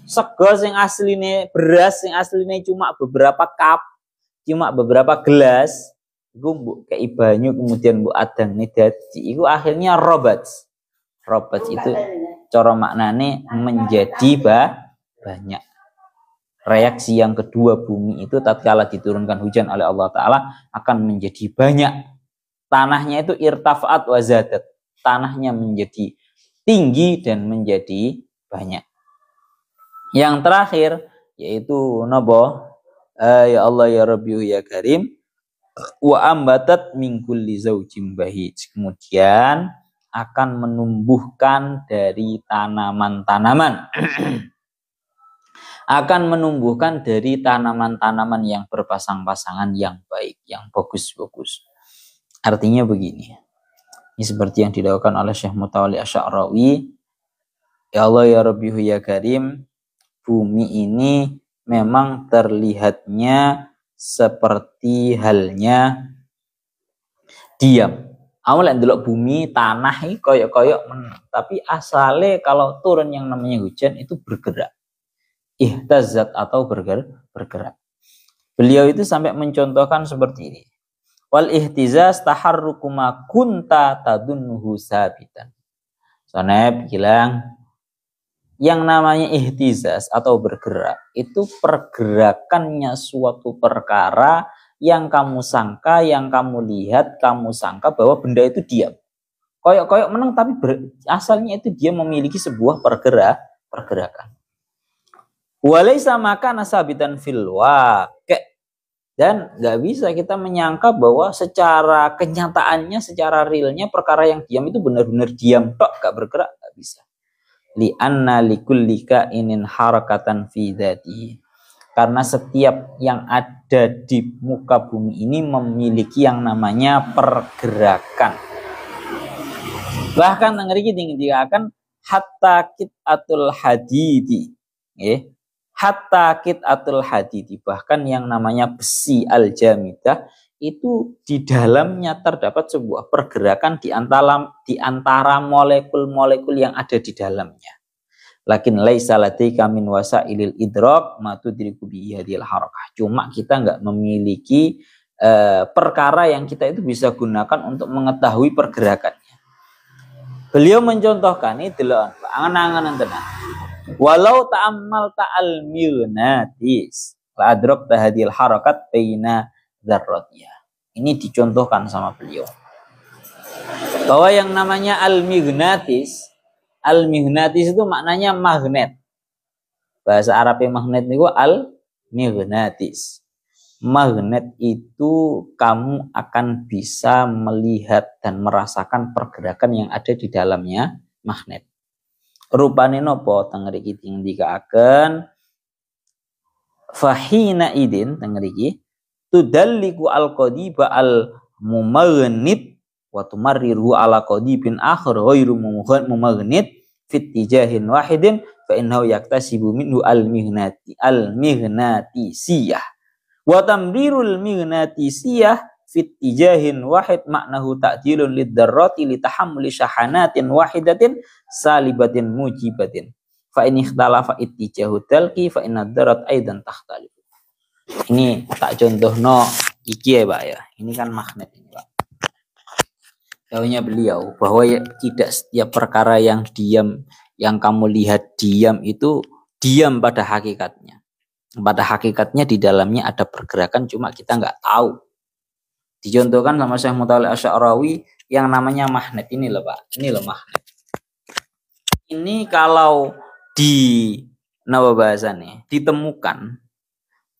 sego sing asline beras sing asline cuma beberapa cup, cuma beberapa gelas, iku mbok kei banyu kemudian mbok adang dadi iku akhirnya robat. Robat itu cara maknane menjadi banyak. Reaksi yang kedua bumi itu tatkala diturunkan hujan oleh Allah Ta'ala akan menjadi banyak. Tanahnya itu irtafa'at wa zadat. Tanahnya menjadi tinggi dan menjadi banyak. Yang terakhir yaitu ya Allah ya Rabbi ya Karim, wa ambatat min kulli zaujin bahij. Kemudian akan menumbuhkan dari tanaman-tanaman. Akan menumbuhkan dari tanaman-tanaman yang berpasang-pasangan yang baik, yang bagus-bagus. Artinya begini. Ini seperti yang dilakukan oleh Syekh Mutawalli Asy'arawi. Ya Allah ya Rabbi ya Karim, bumi ini memang terlihatnya seperti halnya diam. Aku lek ndelok bumi, tanah iki koyok-koyok meneng, tapi asale kalau turun yang namanya hujan itu bergerak. Ihtazzat atau bergerak. Beliau itu sampai mencontohkan seperti ini. Wal ihtizaz taharruku ma kunta tadunnuhu sabitan. Sonep bilang yang namanya ihtizaz atau bergerak itu pergerakannya suatu perkara yang kamu sangka, yang kamu lihat, kamu sangka bahwa benda itu diam. Koyok-koyok menang tapi asalnya itu dia memiliki sebuah pergerakan. Walaysa makana sabitan fil waqi'. Dan nggak bisa kita menyangka bahwa secara kenyataannya, secara realnya perkara yang diam itu benar-benar diam tok, gak bergerak, gak bisa. Li'anna likulli kainin harakatan fi dzatihi. Karena setiap yang ada di muka bumi ini memiliki yang namanya pergerakan. Bahkan ngeriki dikatakan hatta qit'atul hadidi. Hatta qit'atul hadidi, bahkan yang namanya besi al-jamidah itu di dalamnya terdapat sebuah pergerakan di antara molekul-molekul yang ada di dalamnya. Lakin laisa ladaika min wasailil idrak ma tudriku bi hadhil harakah. Cuma kita enggak memiliki perkara yang kita itu bisa gunakan untuk mengetahui pergerakannya. Beliau mencontohkan ini delok angan-angan tenan. Walau ta'ammal ta'al mignatis la adrakta hadhil harakat baina dzarratiyah. Ini dicontohkan sama beliau bahwa yang namanya al-mignatis itu maknanya magnet. Bahasa Arabnya magnet itu al-mignatis. Magnet itu kamu akan bisa melihat dan merasakan pergerakan yang ada di dalamnya magnet. Rupane nopo tengriki dikaaken fahina idin tengriki tudalliku al-qadiba al-mumagnit wa tumarriru ala qadibin akhar ghairu mumagnit fit tijahin wahidin fa innahu yaktasibu minhu al-mignatisiyah wa tamrirul mignatisiyah fit tijahin wahid maknahu ta'dilun lid-darrati li tahammuli syahanatin wahidatin salibatin mujibatin fa in ikhtalafa ittijahu talqi fa inna darat aidan takhtalif. Ini tak contohno Iki ya Pak ya. Ini kan magnet ini Pak. Jauhnya beliau bahwa ya, tidak setiap perkara yang diam, yang kamu lihat diam itu diam pada hakikatnya. Pada hakikatnya di dalamnya ada pergerakan, cuma kita nggak tahu. Dicontohkan sama Syekh Mutawalli Asy'arawi yang namanya magnet ini loh Pak. Ini loh magnet. Ini kalau di nawa bahasane ditemukan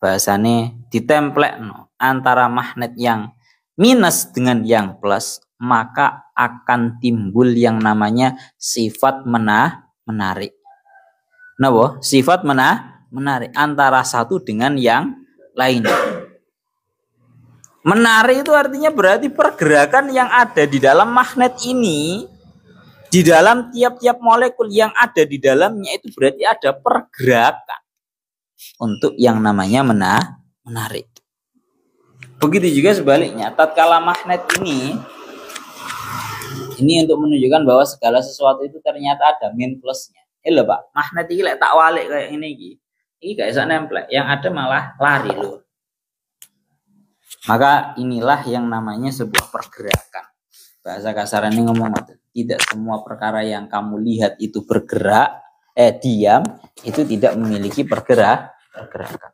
bahasane ditemplek no, antara magnet yang minus dengan yang plus, maka akan timbul yang namanya sifat menarik. Napa? Sifat menarik antara satu dengan yang lain. Menarik itu artinya berarti pergerakan yang ada di dalam magnet ini, di dalam tiap-tiap molekul yang ada di dalamnya itu berarti ada pergerakan untuk yang namanya menarik. Begitu juga sebaliknya, tatkala magnet ini untuk menunjukkan bahwa segala sesuatu itu ternyata ada min plusnya. Lho Pak, magnet ini lek tak walik kayak ini iki. Iki gak bisa nempel, yang ada malah lari loh. Maka inilah yang namanya sebuah pergerakan. Bahasa kasarannya ngomong tidak semua perkara yang kamu lihat itu bergerak, diam, itu tidak memiliki pergerakan.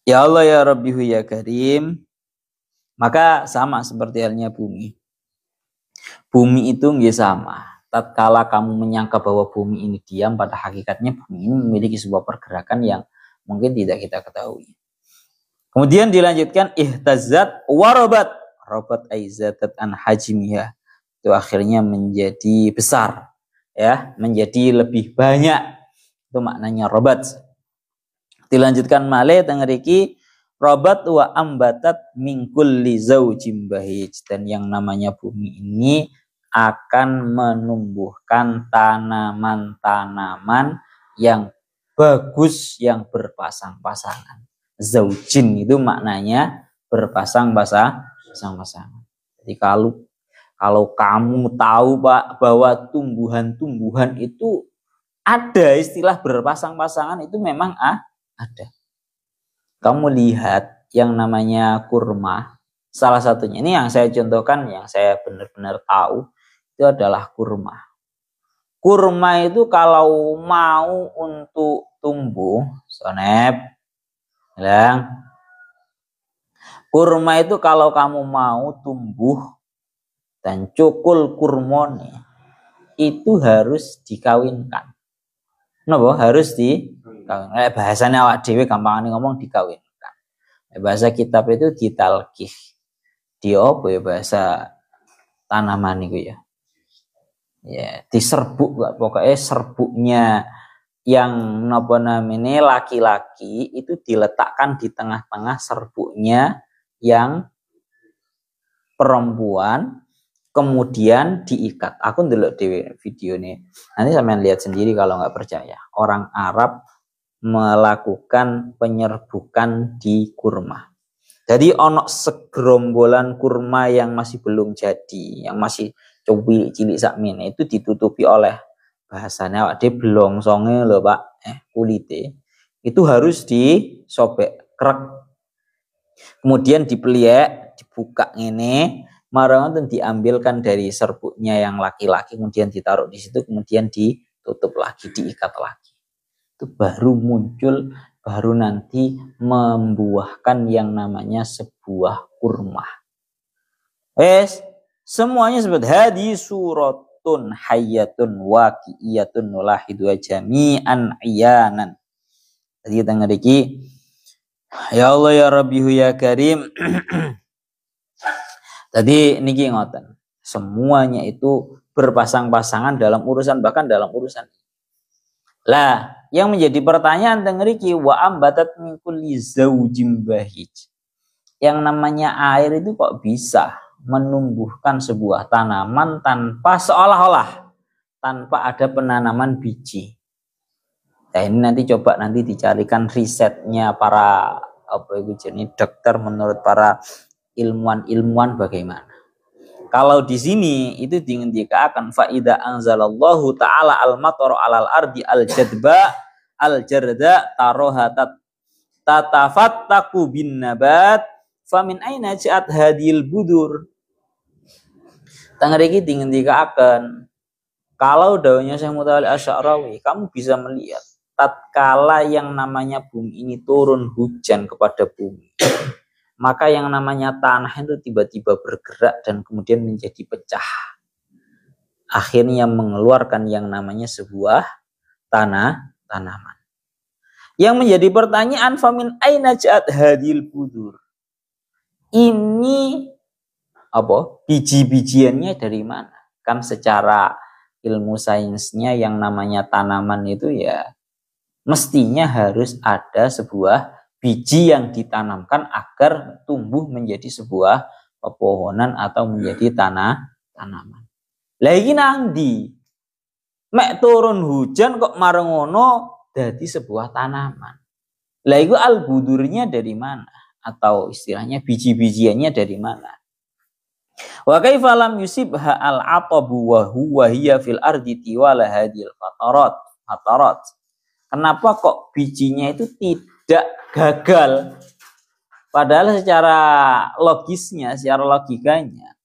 Ya Allah ya Rabbihu ya Karim. Maka sama seperti halnya bumi. Bumi itu nggih sama. Tatkala kamu menyangka bahwa bumi ini diam, pada hakikatnya bumi ini memiliki sebuah pergerakan yang mungkin tidak kita ketahui. Kemudian dilanjutkan ihtazat warobat. Robat aizatat an hajmiha. Itu akhirnya menjadi besar. Ya, menjadi lebih banyak. Itu maknanya robat. Dilanjutkan malih teng mriki robat wa ambatat min kulli zaujim bahij. Dan yang namanya bumi ini akan menumbuhkan tanaman-tanaman yang bagus, yang berpasang-pasangan. Zaujin itu maknanya berpasang-pasangan. Jadi kalau kamu tahu Pak bahwa tumbuhan-tumbuhan itu ada istilah berpasang-pasangan, itu memang ada. Kamu lihat yang namanya kurma, salah satunya ini yang saya contohkan, yang saya benar-benar tahu itu adalah kurma. Kurma itu kalau mau untuk tumbuh, sonep, bilang, kurma itu kalau kamu mau tumbuh dan cukul kurmone itu harus dikawinkan. Napa? Harus dikawinkan. Bahasanya awak dhewe gampangane ngomong dikawinkan. Bahasa kitab itu ditalkih. Di apa ya bahasa tanaman itu ya. Ya, diserbuk gak, pokoknya serbuknya yang napa namanya laki-laki itu diletakkan di tengah-tengah serbuknya yang perempuan, kemudian diikat. Aku ndelok dhewe video nih. Nanti sampean lihat sendiri kalau nggak percaya. Orang Arab melakukan penyerbukan di kurma. Jadi ono segerombolan kurma yang masih belum jadi, yang masih cilik sakmene itu ditutupi oleh bahasanya awak dhewe blongsonge lho Pak, kulite. Itu harus disobek krek. Kemudian dipeliek, dibuka ngene, marang diambilkan dari serbuknya yang laki-laki, kemudian ditaruh di situ, kemudian ditutup lagi, diikat lagi. Itu baru muncul, baru nanti membuahkan yang namanya sebuah kurma. Semuanya sebut hadi suratun hayyatun waqi'iyatun nulahidu jami'an iyanan. Jadi kita ngeriki ya Allah ya Rabbihu ya Karim. Tadi niki ngoten. Semuanya itu berpasang-pasangan dalam urusan, bahkan dalam urusan. Lah, yang menjadi pertanyaan teng mriki wa ambatat min kulli zaujim bahij. Yang namanya air itu kok bisa menumbuhkan sebuah tanaman tanpa seolah-olah tanpa ada penanaman biji. Nah, ini nanti coba dicarikan risetnya para dokter menurut para ilmuwan bagaimana. Kalau di sini itu dikatakan faida anzalallahu taala al-matar alal ardi al-jadba al-jarda tarohatat tatafattaqu bin nabat famin aina ja'at hadil budur. Tangriki dingendikaken kalau dawuhnya Syekh Mutawalli Asy'arawi, kamu bisa melihat tatkala yang namanya bumi ini turun hujan kepada bumi, maka yang namanya tanah itu tiba-tiba bergerak dan kemudian menjadi pecah. Akhirnya mengeluarkan yang namanya sebuah tanaman. Yang menjadi pertanyaan, famin aina ja'at hadil budur. Ini apa? Biji-bijiannya dari mana? Kan secara ilmu sainsnya yang namanya tanaman itu ya mestinya harus ada sebuah biji yang ditanamkan agar tumbuh menjadi sebuah pepohonan atau menjadi tanaman. Lagi nanti mek turun hujan kok marengono jadi sebuah tanaman. Lah itu al-budurnya dari mana? Atau istilahnya biji-bijiannya dari mana? Wa kaifa lam yusibha al-atabu wa huwa hiya fil ardi tiwala hadhil fatarat. Kenapa kok bijinya itu tidak gagal? Padahal secara logisnya, secara logikanya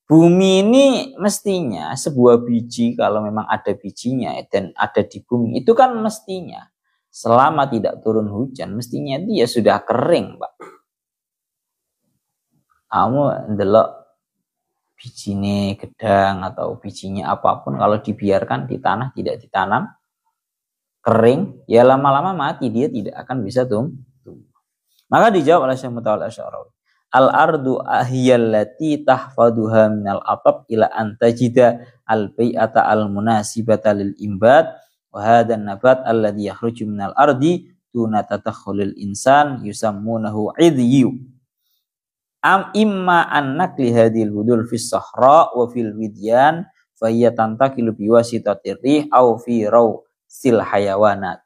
bumi ini mestinya sebuah biji, kalau memang ada bijinya dan ada di bumi, itu kan mestinya selama tidak turun hujan, mestinya dia sudah kering, Pak. Kamu ndelok bijinya gedang atau bijinya apapun, kalau dibiarkan di tanah tidak ditanam, kering, ya lama-lama mati, dia tidak akan bisa tumbuh. Maka dijawab oleh Syekh Mutawalli Asy'arawi, al-ardu ahiyallati tahfaduha minal atab ila antajida al-bai'ata al-munasibata lil imbat wa hadha an-nabat alladhi yakhruju minal ardi duna tadakhulil insan yusammunahu idhiyu imma an nakli hadhil budul fis sahra wa fil widyan fa hiya tantaqilu biwasitatir rih aw fi rawsil hayawanat.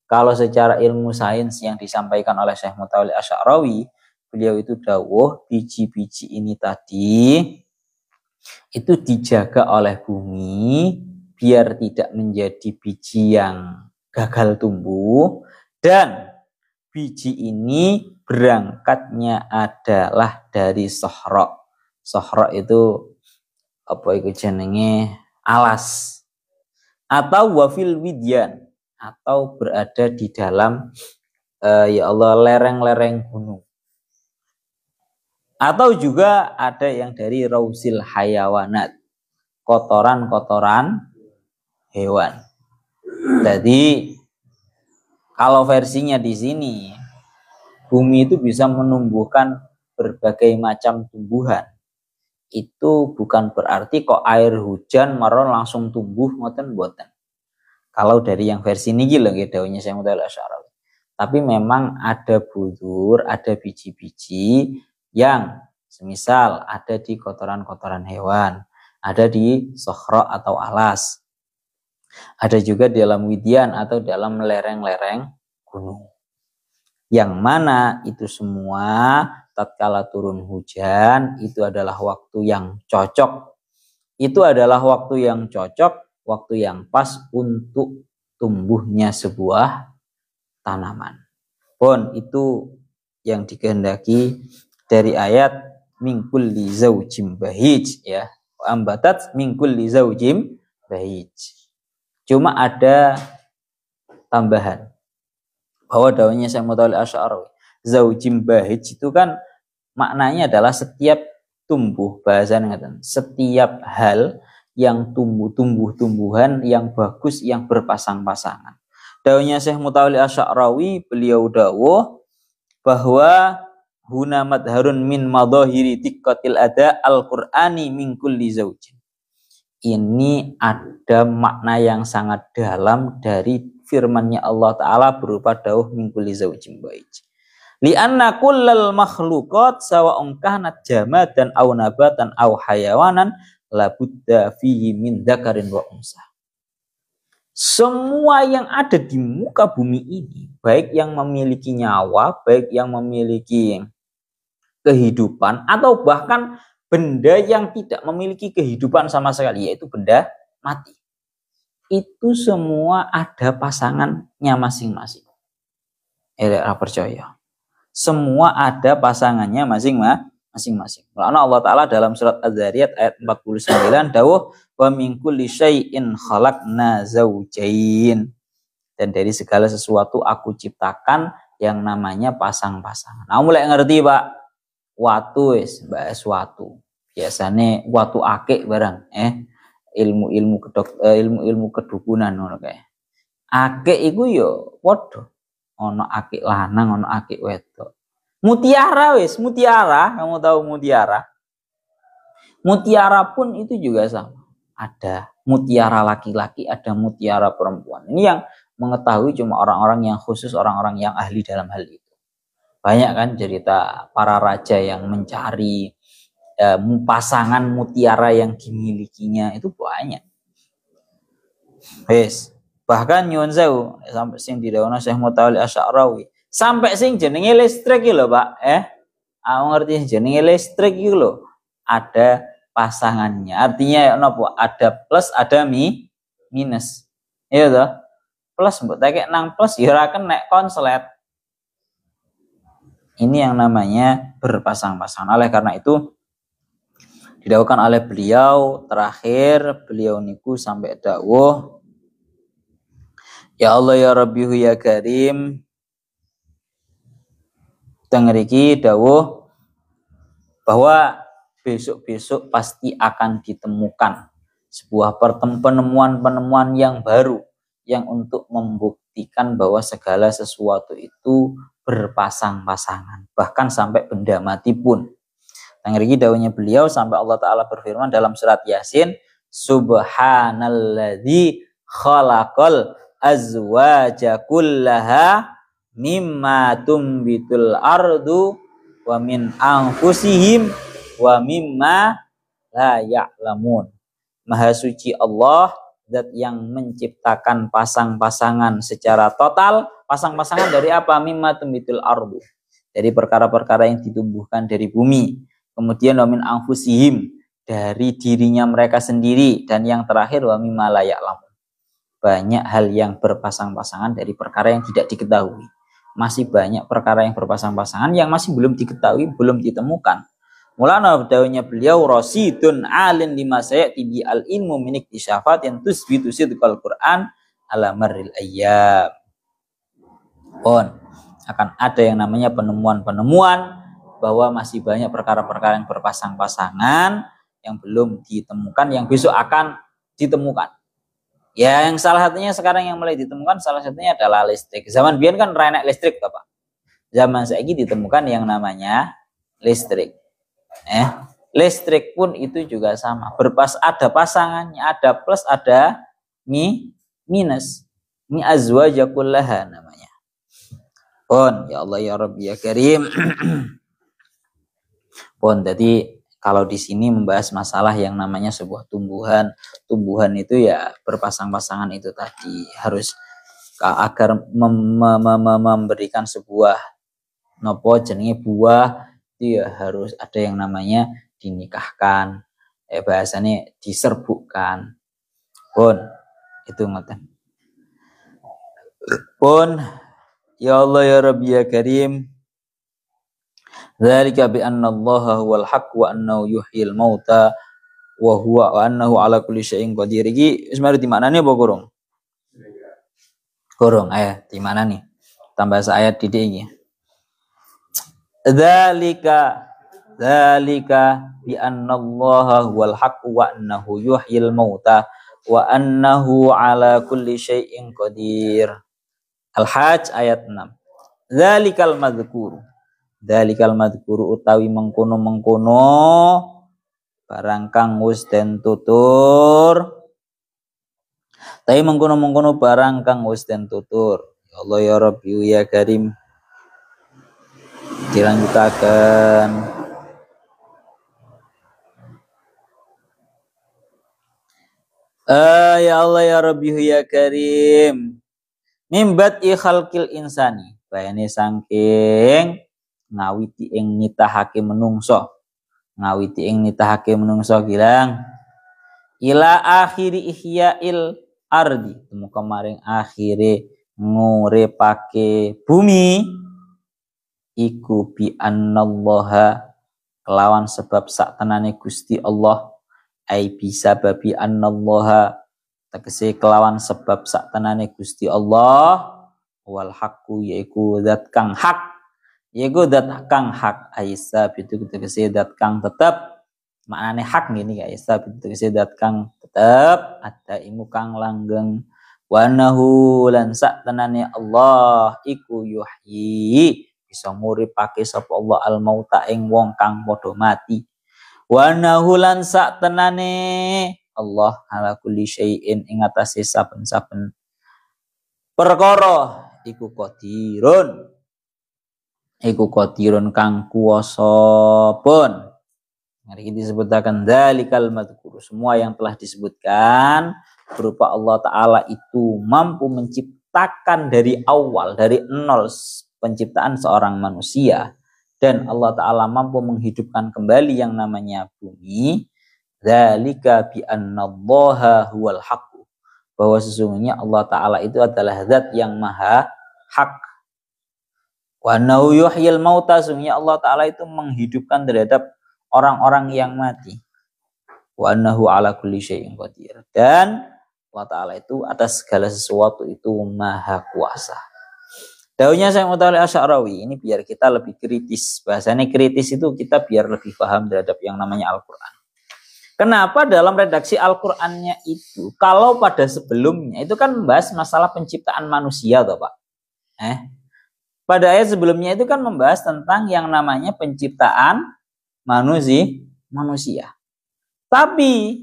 Kalau secara ilmu sains yang disampaikan oleh Syekh Mutawalli Asy'arawi, beliau itu dawuh biji-biji ini tadi itu dijaga oleh bumi biar tidak menjadi biji yang gagal tumbuh, dan biji ini berangkatnya adalah dari sohro. Sohro itu apa itu jenenge? Alas. Atau wafil widyan, atau berada di dalam ya Allah lereng-lereng gunung. Atau juga ada yang dari rausil hayawanat, kotoran-kotoran hewan. Jadi kalau versinya di sini, bumi itu bisa menumbuhkan berbagai macam tumbuhan. Itu bukan berarti kok air hujan maron langsung tumbuh ngoten mboten. Kalau dari yang versi ini lho nggih dawuhnya Syekh Mutawalli Asy'arawi. Tapi memang ada budur, ada biji-biji yang semisal ada di kotoran-kotoran hewan, ada di sohro atau alas, ada juga di dalam widyan atau dalam lereng-lereng gunung. Yang mana itu semua tatkala turun hujan itu adalah waktu yang cocok. Itu adalah waktu yang cocok, waktu yang pas untuk tumbuhnya sebuah tanaman. Pun itu yang dikehendaki dari ayat min kulli zaujim bahij, ya. Ambatat min kulli zaujim bahij. Cuma ada tambahan bahwa dawuhnya Syekh Mutawalli Asy'arawi, zaujim bahij itu kan maknanya adalah setiap tumbuh, bahasanya ngaten, setiap hal yang tumbuh-tumbuhan yang bagus yang berpasang-pasangan. Dawuhnya Syekh Mutawalli Asy'arawi, beliau dawuh bahwa huna madharun min madhahiri diqqatil ada al-Qur'ani min kulli zaujin. Ini ada makna yang sangat dalam dari firman-Nya Allah Ta'ala berupa dawuh min kulli zaujin baij. Li'anna kullal makhluqat sawa'un kanat jamadan aw nabatan aw hayawanan labudda fihi min dzakarin wa unsa. Semua yang ada di muka bumi ini, baik yang memiliki nyawa, baik yang memiliki kehidupan, atau bahkan benda yang tidak memiliki kehidupan sama sekali, yaitu benda mati. Itu semua ada pasangannya masing-masing. Ora percaya. Semua ada pasangannya masing-masing. Karena Allah Ta'ala dalam surat Az-Zariyat ayat 49 dawuh wa min kulli syai'in khalaqna zawjain. Dan dari segala sesuatu aku ciptakan yang namanya pasang-pasangan. Nah, mulai ngerti Pak. Watu wis bahas watu. Biasane watu akik barang ilmu kedukunan ngono kae. Akik iku yo padha. Ono akik lanang, ono akik wedok. Mutiara wis, mutiara, kamu tahu mutiara? Mutiara pun itu juga sama. Ada mutiara laki-laki, ada mutiara perempuan. Ini yang mengetahui cuma orang-orang yang khusus, orang-orang yang ahli dalam hal itu. Banyak kan cerita para raja yang mencari pasangan mutiara yang dimilikinya, itu banyak. Wis. Bahkan nyuwun sewu sampai sing didhawuhna Syekh Mutawalli Asy'arawi, sampai sing jenenge listrik iki lho, Pak. Aku ngerti jenenge listrik iki lho, ada pasangannya. Artinya napa? Ada plus, ada minus. Iya toh? Plus mbok tekek nang plus ya ora kenek konslet. Ini yang namanya berpasang-pasangan. Oleh karena itu didhawuhkan oleh beliau terakhir, beliau niku sampai dawuh, ya Allah ya Rabbihu ya Karim, tengeriki dawuh bahwa besok-besok pasti akan ditemukan sebuah penemuan-penemuan yang baru yang untuk membuktikan bahwa segala sesuatu itu berpasang-pasangan, bahkan sampai benda mati pun. Tengeriki dawuhnya beliau sampai Allah Ta'ala berfirman dalam surat Yasin, Subhanalladzi khalaqal azwaja kullaha mimma tumbitul ardu wa min anfusihim wa mimma la ya'lamun. Maha suci Allah, zat yang menciptakan pasang-pasangan secara total. Pasang-pasangan dari apa? Mimma tumbitul ardu, dari perkara-perkara yang ditumbuhkan dari bumi. Kemudian wa min anfusihim, dari dirinya mereka sendiri. Dan yang terakhir wa mimma la ya'lamun, banyak hal yang berpasang-pasangan dari perkara yang tidak diketahui. Masih banyak perkara yang berpasang-pasangan yang masih belum diketahui, belum ditemukan. Mulana dawuhnya beliau, rasidun alin lima sayati bi al ilmu min iktisyafatin tusbitu sidqal Qur'an ala marril ayyam. Akan ada yang namanya penemuan-penemuan bahwa masih banyak perkara-perkara yang berpasang-pasangan yang belum ditemukan, yang besok akan ditemukan. Ya, yang salah satunya sekarang yang mulai ditemukan, salah satunya adalah listrik. Zaman biyen kan renek listrik, Bapak. Zaman saiki ditemukan yang namanya listrik. Listrik pun itu juga sama. Ada pasangannya, ada plus, ada minus. Ini azwaja kullaha namanya. Ya Allah ya Rabbi ya Karim. Jadi kalau di sini membahas masalah yang namanya sebuah tumbuhan itu ya berpasang-pasangan itu tadi harus agar memberikan sebuah jenenge buah itu ya harus ada yang namanya dinikahkan, bahasanya diserbukkan. Itu ngoten. Ya Allah ya Rabbi ya Karim. Dzalika bi anna Allah huwal haqq wa annahu yuhyil mauta wa annahu ala kulli syai'in qadir. Iki wis mari dimaknani apa kurung? Kurung, di mana nih? Tambah ayat didik iki. Dzalika bi anna Allah huwal haqq wa annahu yuhyil mauta wa annahu ala kulli syai'in qadir. Al-Hajj ayat 6. Dzalikal madzkuru utawi mengkono-mengkono barang kang wis den tutur. Tapi mengkono-mengkono barang kang wis den tutur. Ya Allah ya Rabbi ya Karim. Dilanjutaken. Ya Allah ya Rabbi ya Karim. Mimbat khalqil insani, bayane saking ngawiti ing nitahake menungso gilang ila akhiri ihya'il ardi, temu kemarin akhire nguripake bumi iku bi annallaha kelawan sebab sak tenane Gusti Allah, ai bisa babi annallaha tegese kelawan sebab sak tenane Gusti Allah, wal haqqu yaiku zat kang hak, yaiku zat kang hak, aisa itu tegese zat kang tetep, maknane hak ngene guys, itu tegese zat kang tetep, ada imu kang langgeng, wa nahu lan sak tenane Allah iku yuhyi bisa nguripake sapa Allah al mauta ing wong kang padha mati, wa nahu lan sak tenane Allah ala kulli syai'in ing atase saben-saben perkara iku qadirun kang kuwasa pun. Mari kita disebutkan dzalikal madhkur, semua yang telah disebutkan berupa Allah Ta'ala itu mampu menciptakan dari awal, dari nol penciptaan seorang manusia, dan Allah Ta'ala mampu menghidupkan kembali yang namanya bumi. Dzalika bi annallaha huwal haqq, bahwa sesungguhnya Allah Ta'ala itu adalah zat yang maha hak. Wa annahu yuhyil mauta, sesungguhnya Allah Ta'ala itu menghidupkan terhadap orang-orang yang mati. Wa annahu ala kulli syai'in qadir, dan Allah Ta'ala itu atas segala sesuatu itu maha kuasa. Daunnya Syekh Mutawalli Asy'arawi ini biar kita lebih kritis. Bahasanya kritis itu kita biar lebih paham terhadap yang namanya Al-Quran. Kenapa dalam redaksi Al-Qur'annya itu, kalau pada sebelumnya itu kan membahas masalah penciptaan manusia toh Pak. Pada ayat sebelumnya itu kan membahas tentang yang namanya penciptaan manusia. Tapi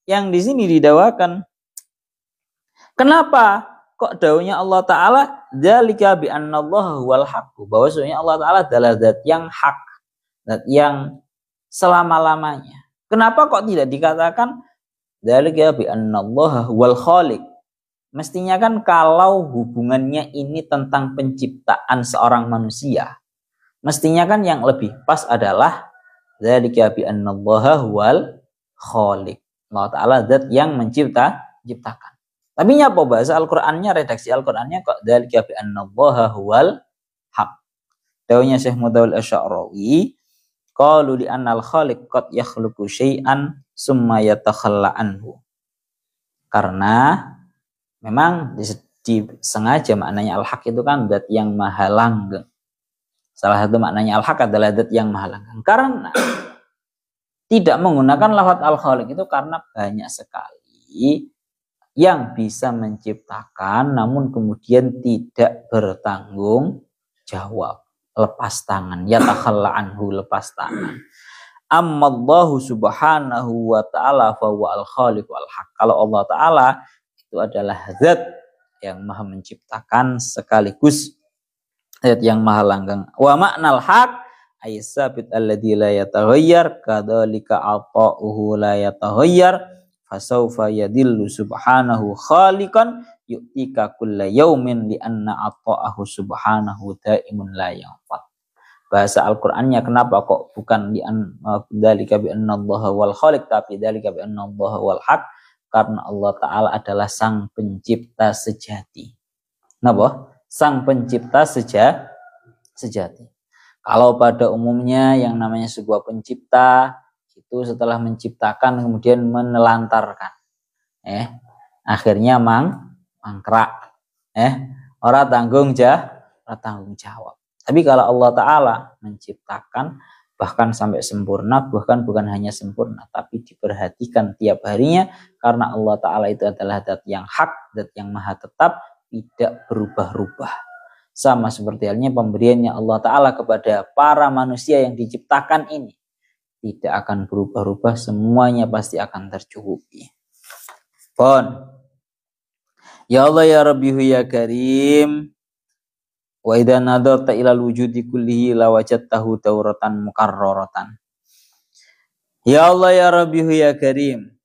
yang di sini didawakan, kenapa kok daunya Allah Ta'ala dzalika bi annallaha huwal haqq, bahwa sebenarnya Allah Ta'ala adalah zat yang hak, zat yang selama-lamanya. Kenapa kok tidak dikatakan dzalika bi annallaha huwal khaliq? Mestinya kan kalau hubungannya ini tentang penciptaan seorang manusia, mestinya kan yang lebih pas adalah dzalika bi annallaha huwal khaliq. Allah Ta'ala zat yang menciptakan. Tapi apa bahasa Al-Qur'annya, redaksi Al-Qur'annya kok dzalika bi annallaha huwal haq. Dawuhnya Syekh Mutawalli Asy'arawi, qalu li annal khaliq qad yakhluqu syai'an summa yatakhalla anhu. Karena memang disengaja maknanya al-haq itu kan zat yang maha langgeng. Salah satu maknanya al-haq adalah zat yang maha langgeng. Karena tidak menggunakan lafaz al-khaliq itu karena banyak sekali yang bisa menciptakan namun kemudian tidak bertanggung jawab, lepas tangan, yatakhalla anhu, lepas tangan. Ammallahu subhanahu wa ta'ala fa huwa al-khaliq wal haq. Kalau Allah Ta'ala itu adalah zat yang maha menciptakan sekaligus zat yang maha langgeng. Wa ma'nal haq ay sabit alladzi la yataghayyar kadzalika ata'uhu la yataghayyar fasawfa yadillu subhanahu khaliqan yu'tika kulla yaumin li anna ata'ahu subhanahu daimun la yanfad. Bahasa Al-Qur'annya kenapa kok bukan dzalika bi annallaha wal khaliq, tapi dzalika bi annallaha wal haq? Karena Allah Ta'ala adalah sang pencipta sejati. Napa? Sang pencipta sejati. Kalau pada umumnya yang namanya sebuah pencipta itu setelah menciptakan kemudian menelantarkan, akhirnya mangkrak, ora tanggung jawab. Tapi kalau Allah Ta'ala menciptakan bahkan sampai sempurna, bahkan bukan hanya sempurna, tapi diperhatikan tiap harinya, karena Allah Ta'ala itu adalah zat yang hak, zat yang maha tetap, tidak berubah-ubah. Sama seperti halnya pemberiannya Allah Ta'ala kepada para manusia yang diciptakan ini, tidak akan berubah-ubah, semuanya pasti akan tercukupi. Ya Allah ya Rabbihu ya Karim, wa idza nadarta ilal wujudi kullihi lawajadtahu dauratan mukarraratan. Ya Allah ya Rabbihu ya Karim.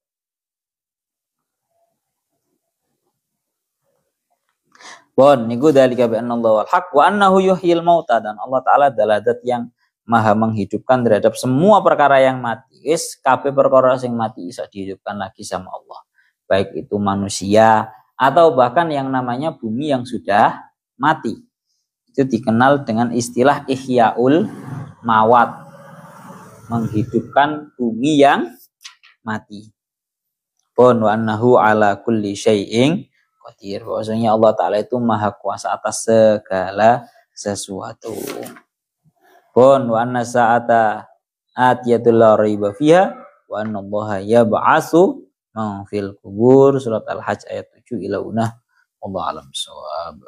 Niku dzalika bi annallaha wal haq wa annahu yuhyil mauta, dan Allah Ta'ala adalah zat yang maha menghidupkan terhadap semua perkara yang mati. Kabeh perkara sing mati bisa dihidupkan lagi sama Allah. Baik itu manusia atau bahkan yang namanya bumi yang sudah mati. Itu dikenal dengan istilah ihyaul mawat, menghidupkan bumi yang mati. Pun wa annahu ala kulli syai'in qadir. Bahwasanya Allah Ta'ala itu maha kuasa atas segala sesuatu. Pun wa anna sa'ata atiyatul la raiba fiha wa anna allaha yab'asu man fil kubur. Surat Al-Hajj ayat 7 ila unah. Wallahu a'lam bishawab.